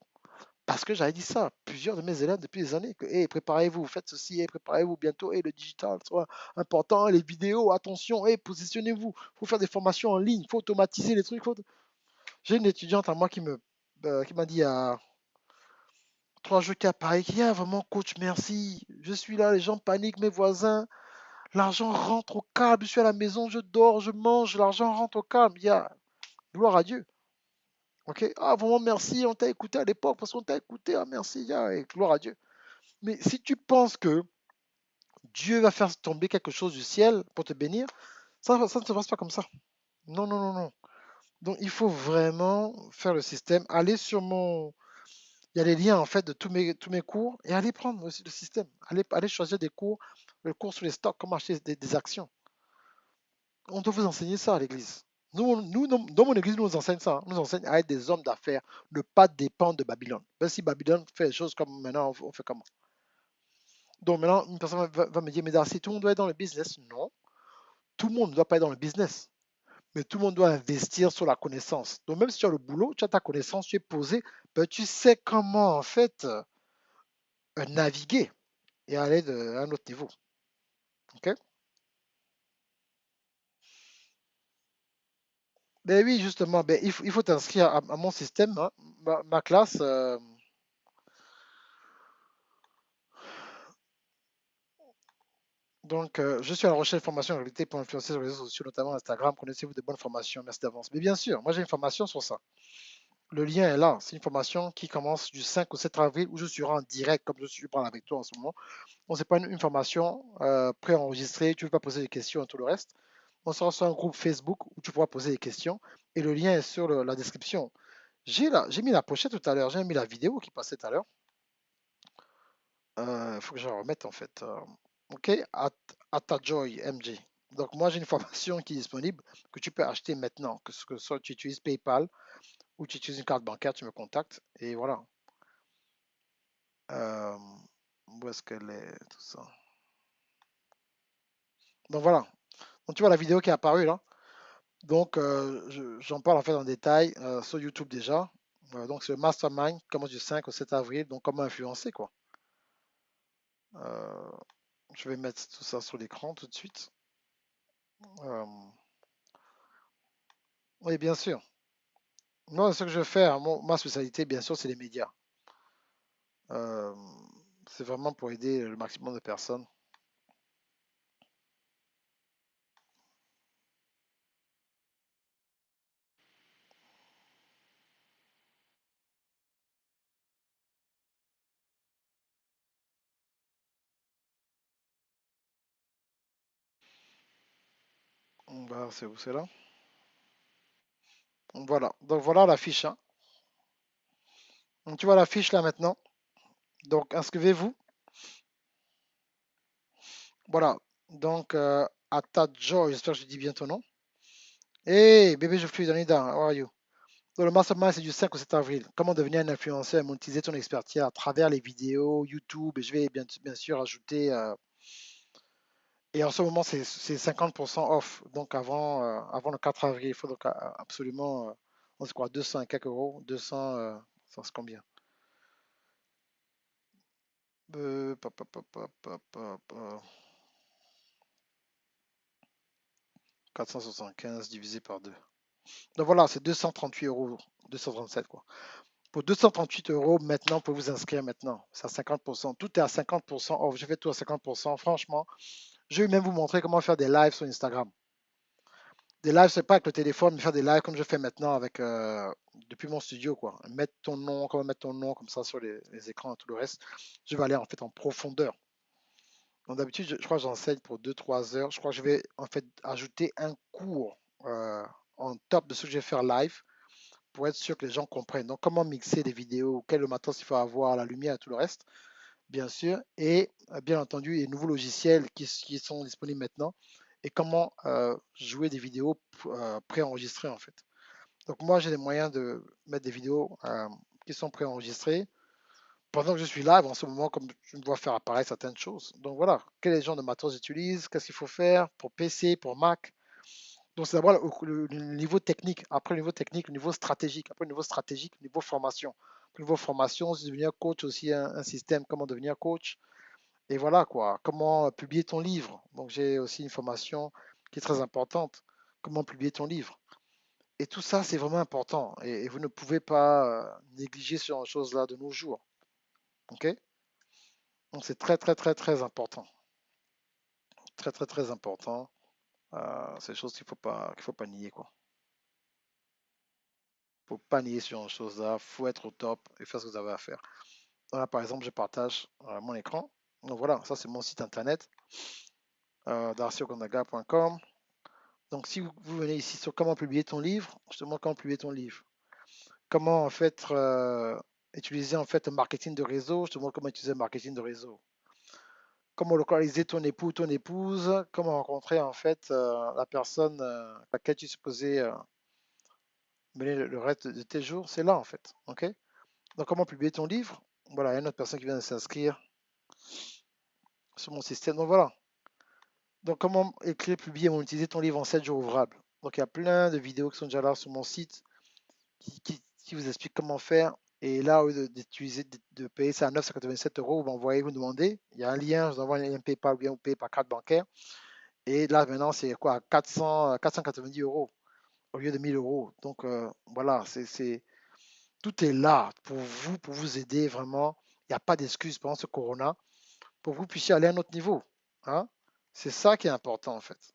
parce que j'avais dit ça à plusieurs de mes élèves depuis des années que hey, préparez-vous, faites ceci, hey, préparez-vous bientôt, hey, le digital soit important, les vidéos, attention, hey, positionnez-vous, faut faire des formations en ligne, faut automatiser les trucs. J'ai une étudiante à moi qui m'a dit il y a 3 jours qu'à Paris, qui a vraiment coach, merci, je suis là, les gens paniquent, mes voisins. L'argent rentre au calme. Je suis à la maison, je dors, je mange, l'argent rentre au calme. Il y a gloire à Dieu. Ok? Ah, vraiment, merci, on t'a écouté à l'époque parce qu'on t'a écouté. Ah, merci, et gloire à Dieu. Mais si tu penses que Dieu va faire tomber quelque chose du ciel pour te bénir, ça ne se passe pas comme ça. Non, non, non, non. Donc, il faut vraiment faire le système. Aller sur mon. Il y a les liens en fait de tous mes cours et aller prendre aussi le système. Allez choisir des cours, le cours sur les stocks, comment acheter des actions. On doit vous enseigner ça à l'église. Dans mon église, nous nous enseigne ça. On nous enseigne à être des hommes d'affaires, ne pas dépendre de Babylone. Même si Babylone fait les choses comme maintenant, on fait comment? Donc maintenant, une personne va me dire, mais Darcy, tout le monde doit être dans le business. Non, tout le monde ne doit pas être dans le business. Mais tout le monde doit investir sur la connaissance. Donc même si tu as le boulot, tu as ta connaissance, tu es posé, ben, tu sais comment en fait naviguer et aller à un autre niveau. Ok? Ben oui, justement, ben, il faut t'inscrire à mon système, hein. Ma classe. Donc, je suis à la recherche de formations en réalité pour influencer sur les réseaux sociaux, notamment Instagram. Connaissez-vous de bonnes formations? Merci d'avance. Mais bien sûr, moi j'ai une formation sur ça. Le lien est là. C'est une formation qui commence du 5 au 7 avril où je serai en direct, comme je suis parle avec toi en ce moment. On n'est pas une formation préenregistrée, tu ne veux pas poser des questions et tout le reste. On sera sur un groupe Facebook où tu pourras poser des questions et le lien est sur la description. J'ai mis la pochette tout à l'heure, j'ai mis la vidéo qui passait tout à l'heure. Il faut que je la remette en fait. Ok, Atajoy MJ. Donc moi j'ai une formation qui est disponible que tu peux acheter maintenant, que soit tu utilises PayPal ou tu utilises une carte bancaire, tu me contactes et voilà. Euh, Où est-ce qu'elle est tout ça? Donc voilà. Donc tu vois la vidéo qui est apparue là. Donc j'en parle en fait en détail sur YouTube déjà. Donc c'est le Mastermind qui commence du 5 au 7 avril. Donc comment influencer quoi. Euh, je vais mettre tout ça sur l'écran tout de suite. Euh, oui, bien sûr. Moi, ce que je fais, hein, ma spécialité, bien sûr, c'est les médias. Euh, c'est vraiment pour aider le maximum de personnes. C'est où c'est là? Voilà. Donc voilà la fiche, hein. Donc tu vois la fiche là maintenant. Donc inscrivez-vous. Voilà. Donc Joy, j'espère que je dis bien ton nom. Hey, bébé, je suis Danida. How are you? Donc, le mastermind, c'est du 5 au 7 avril. Comment devenir un influenceur et monétiser ton expertise à travers les vidéos, YouTube. Et je vais bien sûr ajouter. Et en ce moment, c'est 50% off. Donc avant le 4 avril, il faut donc absolument, on se croit 200 et quelques euros. 200, ça c'est combien? Pa, pa, pa, pa, pa, pa. 475 divisé par 2. Donc voilà, c'est 238 euros. 237 quoi. Pour 238 euros, maintenant, vous pouvez vous inscrire maintenant. C'est à 50%. Tout est à 50% off. Je fais tout à 50%. Franchement, je vais même vous montrer comment faire des lives sur Instagram. Des lives, c'est pas avec le téléphone, mais faire des lives comme je fais maintenant avec depuis mon studio, quoi. Mettre ton nom, comment mettre ton nom comme ça sur les écrans et tout le reste. Je vais aller en fait en profondeur. Donc d'habitude, je crois que j'enseigne pour 2-3 heures. Je crois que je vais en fait ajouter un cours en top de ce que je vais faire live pour être sûr que les gens comprennent. Donc comment mixer des vidéos, quel matos il faut avoir, la lumière et tout le reste, bien sûr. Et bien entendu, les nouveaux logiciels qui sont disponibles maintenant et comment jouer des vidéos préenregistrées en fait. Donc moi, j'ai les moyens de mettre des vidéos qui sont préenregistrées pendant que je suis live en ce moment, comme je me vois faire apparaître certaines choses. Donc voilà, quels genres de matos j'utilise, qu'est-ce qu'il faut faire pour PC, pour Mac. Donc c'est d'abord le niveau technique, après le niveau technique, le niveau stratégique, après le niveau stratégique, le niveau formation. Le niveau formation, c'est devenir coach aussi, un système, comment devenir coach. Et voilà quoi, comment publier ton livre. Donc j'ai aussi une formation qui est très importante, comment publier ton livre. Et tout ça, c'est vraiment important. Et vous ne pouvez pas négliger ce genre de choses-là de nos jours. OK? Donc c'est très, très, très, très important. Très, très, très important. C'est des choses qu'il faut pas nier, quoi. Il ne faut pas nier ce genre de choses-là. Il faut être au top et faire ce que vous avez à faire. Là, par exemple, je partage mon écran. Donc voilà, ça c'est mon site internet, darcyokondaga.com. Donc si vous venez ici sur comment publier ton livre, je te montre comment publier ton livre. Comment en fait utiliser en fait le marketing de réseau, je te montre comment utiliser le marketing de réseau. Comment localiser ton époux ou ton épouse, comment rencontrer en fait la personne à laquelle tu es supposé mener le reste de tes jours, c'est là en fait. Ok. Donc comment publier ton livre? Voilà, il y a une autre personne qui vient de s'inscrire sur mon système. Donc voilà. Donc comment écrire, publier, monétiser ton livre en 7 jours ouvrables. Donc il y a plein de vidéos qui sont déjà là sur mon site qui vous expliquent comment faire. Et là, au lieu d'utiliser, de payer ça à 987 euros, vous m'envoyez, vous demandez. Il y a un lien, je vous envoie un lien PayPal ou bien vous payez par carte bancaire. Et là, maintenant, c'est quoi? 490 euros au lieu de 1000 euros. Donc, voilà, tout est là pour vous aider vraiment. Il n'y a pas d'excuse pendant ce corona pour que vous puissiez aller à un autre niveau. Hein? C'est ça qui est important, en fait.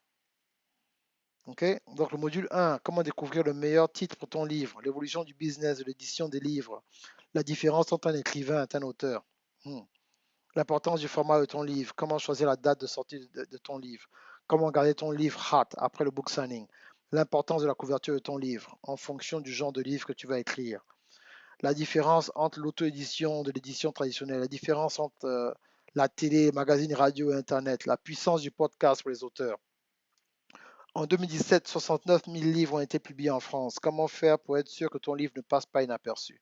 OK? Donc, le module 1, comment découvrir le meilleur titre pour ton livre, l'évolution du business, de l'édition des livres, la différence entre un écrivain et un auteur. L'importance du format de ton livre, comment choisir la date de sortie de ton livre, comment garder ton livre hot après le book signing, l'importance de la couverture de ton livre en fonction du genre de livre que tu vas écrire, la différence entre l'auto-édition de l'édition traditionnelle, la différence entre la télé, magazine, radio et Internet, la puissance du podcast pour les auteurs. En 2017, 69 000 livres ont été publiés en France. Comment faire pour être sûr que ton livre ne passe pas inaperçu?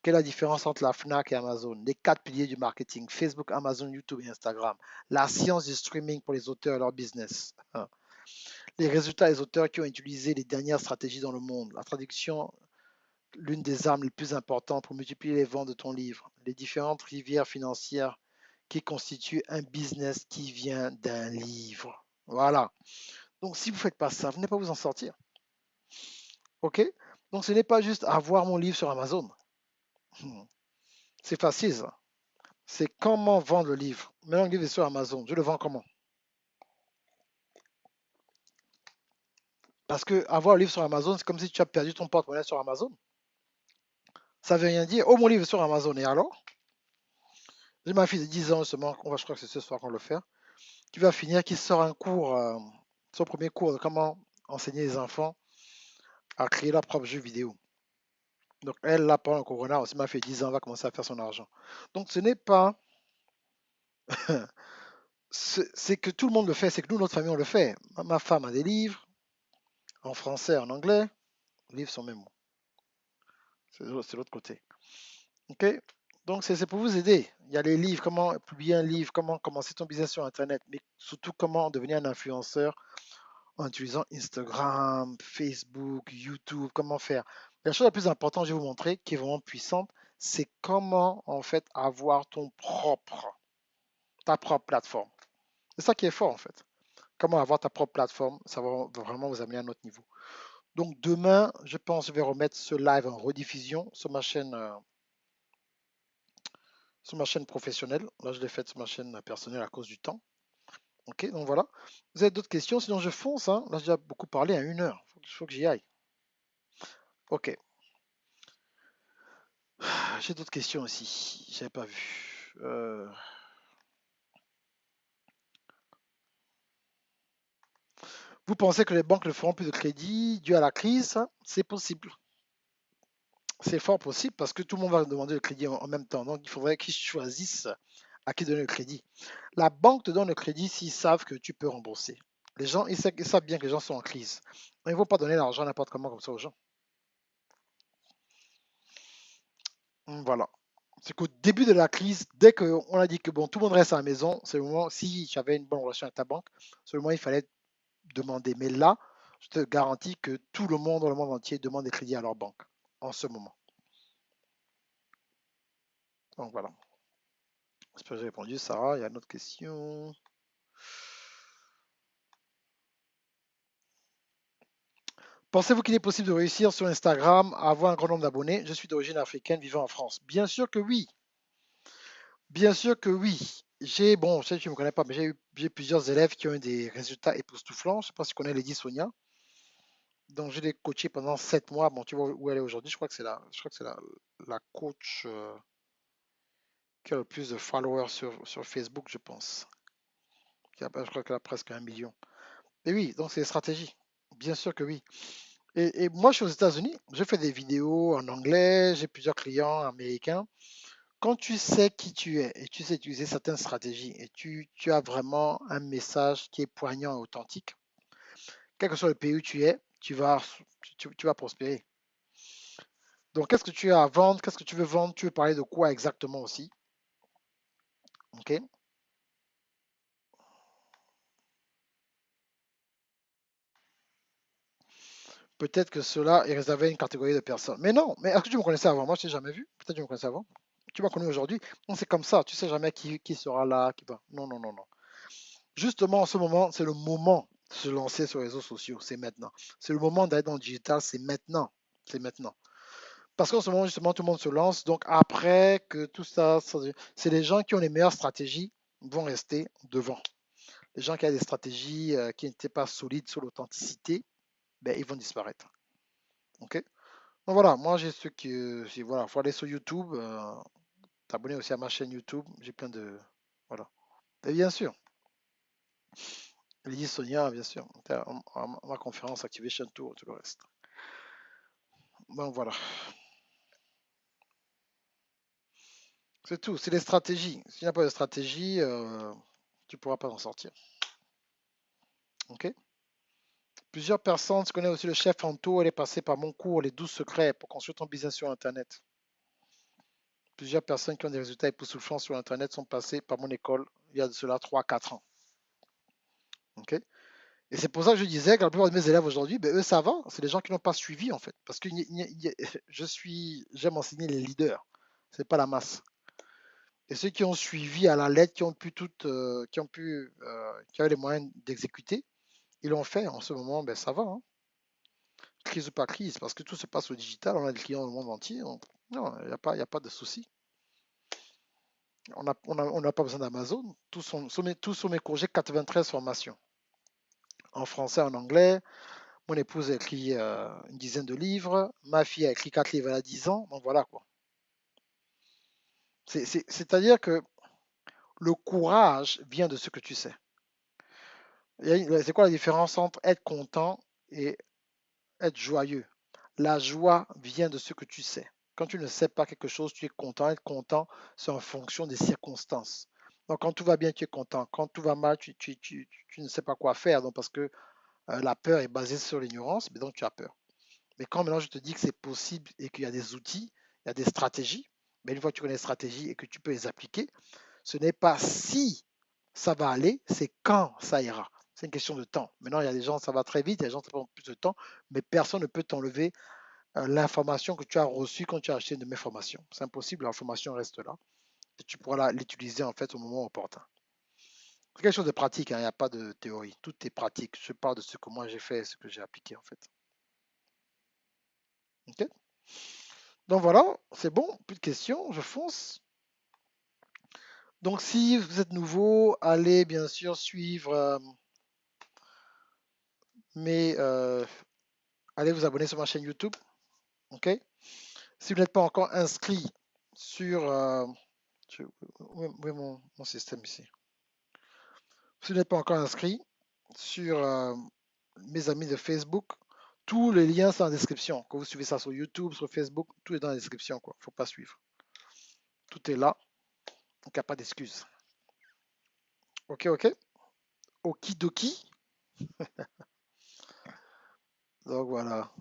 Quelle est la différence entre la FNAC et Amazon? Les 4 piliers du marketing, Facebook, Amazon, YouTube et Instagram. La science du streaming pour les auteurs et leur business. Les résultats des auteurs qui ont utilisé les dernières stratégies dans le monde. La traduction, l'une des armes les plus importantes pour multiplier les ventes de ton livre. Les différentes rivières financières qui constituent un business qui vient d'un livre. Voilà. Donc si vous ne faites pas ça, vous n'allez pas vous en sortir. OK? Donc ce n'est pas juste avoir mon livre sur Amazon. C'est facile ça. C'est comment vendre le livre. Maintenant, le livre est sur Amazon. Je le vends comment? Parce que avoir le livre sur Amazon, c'est comme si tu as perdu ton porte-monnaie sur Amazon. Ça ne veut rien dire. Oh, mon livre est sur Amazon. Et alors? J'ai ma fille de 10 ans, justement, je crois que c'est ce soir qu'on le fait, qui va finir, qui sort un cours, son premier cours de comment enseigner les enfants à créer leur propre jeu vidéo. Donc, elle, là, pendant le corona, aussi, ma fille de 10 ans, va commencer à faire son argent. Donc, ce n'est pas. C'est que tout le monde le fait, c'est que nous, notre famille, on le fait. Ma femme a des livres, en français, en anglais. Les livres sont mes mots. C'est l'autre côté. OK? Donc, c'est pour vous aider. Il y a les livres, comment publier un livre, comment commencer ton business sur Internet, mais surtout comment devenir un influenceur en utilisant Instagram, Facebook, YouTube, comment faire. La chose la plus importante, je vais vous montrer, qui est vraiment puissante, c'est comment en fait avoir ta propre plateforme. C'est ça qui est fort en fait. Comment avoir ta propre plateforme, ça va vraiment vous amener à un autre niveau. Donc demain, je pense que je vais remettre ce live en rediffusion sur ma chaîne professionnelle. Là, je l'ai fait sur ma chaîne personnelle à cause du temps. Ok, donc voilà. Vous avez d'autres questions? Sinon, je fonce. Hein. Là, j'ai déjà beaucoup parlé à 1 heure. Il faut que j'y aille. Ok. J'ai d'autres questions aussi. J'avais pas vu. Vous pensez que les banques ne feront plus de crédit dû à la crise? C'est possible. C'est fort possible parce que tout le monde va demander le crédit en même temps. Donc, il faudrait qu'ils choisissent à qui donner le crédit. La banque te donne le crédit s'ils savent que tu peux rembourser. Les gens, ils savent bien que les gens sont en crise. Ils ne vont pas donner l'argent n'importe comment comme ça aux gens. Voilà. C'est qu'au début de la crise, dès qu'on a dit que bon, tout le monde reste à la maison, c'est le moment, si j'avais une bonne relation avec ta banque, c'est le moment il fallait demander. Mais là, je te garantis que tout le monde dans le monde entier demande des crédits à leur banque en ce moment. Donc voilà. J'espère que j'ai répondu, Sarah. Il y a une autre question. Pensez-vous qu'il est possible de réussir sur Instagram à avoir un grand nombre d'abonnés? Je suis d'origine africaine vivant en France. Bien sûr que oui. Bien sûr que oui. Bon, je sais que tu ne me connais pas, mais j'ai plusieurs élèves qui ont eu des résultats époustouflants. Je ne sais pas si tu connais Lady Sonia. Donc, je l'ai coachée pendant 7 mois. Bon, tu vois où elle est aujourd'hui. Je crois que c'est la coach qui a le plus de followers sur Facebook, je pense. Je crois qu'elle a presque 1 million. Et oui, donc c'est des stratégies. Bien sûr que oui. Et moi, je suis aux États-Unis. Je fais des vidéos en anglais. J'ai plusieurs clients américains. Quand tu sais qui tu es et tu sais utiliser certaines stratégies et tu as vraiment un message qui est poignant et authentique, quel que soit le pays où tu es, tu vas prospérer. Donc, qu'est-ce que tu as à vendre? Qu'est-ce que tu veux vendre? Tu veux parler de quoi exactement aussi? Ok? Peut-être que cela est réservé à une catégorie de personnes. Mais non, mais est-ce que tu me connaissais avant? Moi, je ne t'ai jamais vu. Peut-être que tu me connaissais avant. Tu m'as connu aujourd'hui. Non, c'est comme ça. Tu sais jamais qui sera là, qui va. Non, non, non, non. Justement, en ce moment, c'est le moment de se lancer sur les réseaux sociaux. C'est maintenant. C'est le moment d'aller dans le digital. C'est maintenant. C'est maintenant. Parce qu'en ce moment, justement, tout le monde se lance. Donc, après que tout ça, c'est les gens qui ont les meilleures stratégies vont rester devant. Les gens qui ont des stratégies qui n'étaient pas solides sur l'authenticité, ben, ils vont disparaître. OK? Donc voilà, moi j'ai ceux qui. Voilà, faut aller sur YouTube, t'abonner aussi à ma chaîne YouTube. J'ai plein de. Voilà. Et bien sûr, Lydie Sonia, bien sûr. Ma conférence Activation Tour, tout le reste. Donc voilà. C'est tout. C'est les stratégies. S'il n'y a pas de stratégie, tu ne pourras pas en sortir. OK? Plusieurs personnes, tu connais aussi le chef Anto, elle est passée par mon cours, les 12 secrets pour construire ton business sur Internet. Plusieurs personnes qui ont des résultats époustouflants sur Internet sont passées par mon école il y a de cela 3 4 ans. OK? Et c'est pour ça que je disais que la plupart de mes élèves aujourd'hui, ben, eux, ça va. C'est les gens qui n'ont pas suivi, en fait. Parce que j'aime enseigner les leaders. C'est pas la masse. Et ceux qui ont suivi à la lettre, qui avaient les moyens d'exécuter, ils l'ont fait. En ce moment, ben, ça va. Hein. Crise ou pas crise, parce que tout se passe au digital. On a des clients dans le monde entier. Non, il y a pas de souci. On n'a pas besoin d'Amazon. Tous sont mes cours. J'ai 93 formations. En français, en anglais. Mon épouse a écrit une dizaine de livres. Ma fille a écrit 4 livres à 10 ans. Donc voilà quoi. C'est-à-dire que le courage vient de ce que tu sais. C'est quoi la différence entre être content et être joyeux? La joie vient de ce que tu sais. Quand tu ne sais pas quelque chose, tu es content. Être content, c'est en fonction des circonstances. Donc quand tout va bien, tu es content. Quand tout va mal, tu ne sais pas quoi faire. Donc parce que la peur est basée sur l'ignorance, mais donc tu as peur. Mais quand maintenant je te dis que c'est possible et qu'il y a des outils, il y a des stratégies, mais une fois que tu connais les stratégies et que tu peux les appliquer, ce n'est pas si ça va aller, c'est quand ça ira. C'est une question de temps. Maintenant, il y a des gens, ça va très vite, il y a des gens, ça prend plus de temps, mais personne ne peut t'enlever l'information que tu as reçue quand tu as acheté une de mes formations. C'est impossible, l'information reste là et tu pourras l'utiliser en fait au moment opportun. C'est quelque chose de pratique, hein, il n'y a pas de théorie. Tout est pratique. Je parle de ce que moi j'ai fait et ce que j'ai appliqué en fait. Ok. Donc voilà, c'est bon, plus de questions, je fonce. Donc si vous êtes nouveau, allez bien sûr suivre allez vous abonner sur ma chaîne YouTube. Ok. Si vous n'êtes pas encore inscrit sur où est mon système ici? Si vous n'êtes pas encore inscrit sur mes amis de Facebook. Tous les liens sont en description. Quand vous suivez ça sur YouTube, sur Facebook, tout est dans la description, quoi. Faut pas suivre. Tout est là, donc il n'y a pas d'excuse. Ok, ok. Okidoki. Donc voilà.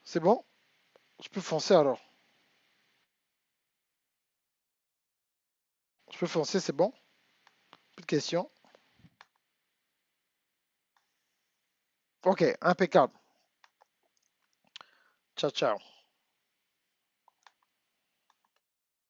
C'est bon? Je peux foncer alors. Je peux foncer, c'est bon? Plus de questions. Ok, impeccable. Ciao, ciao.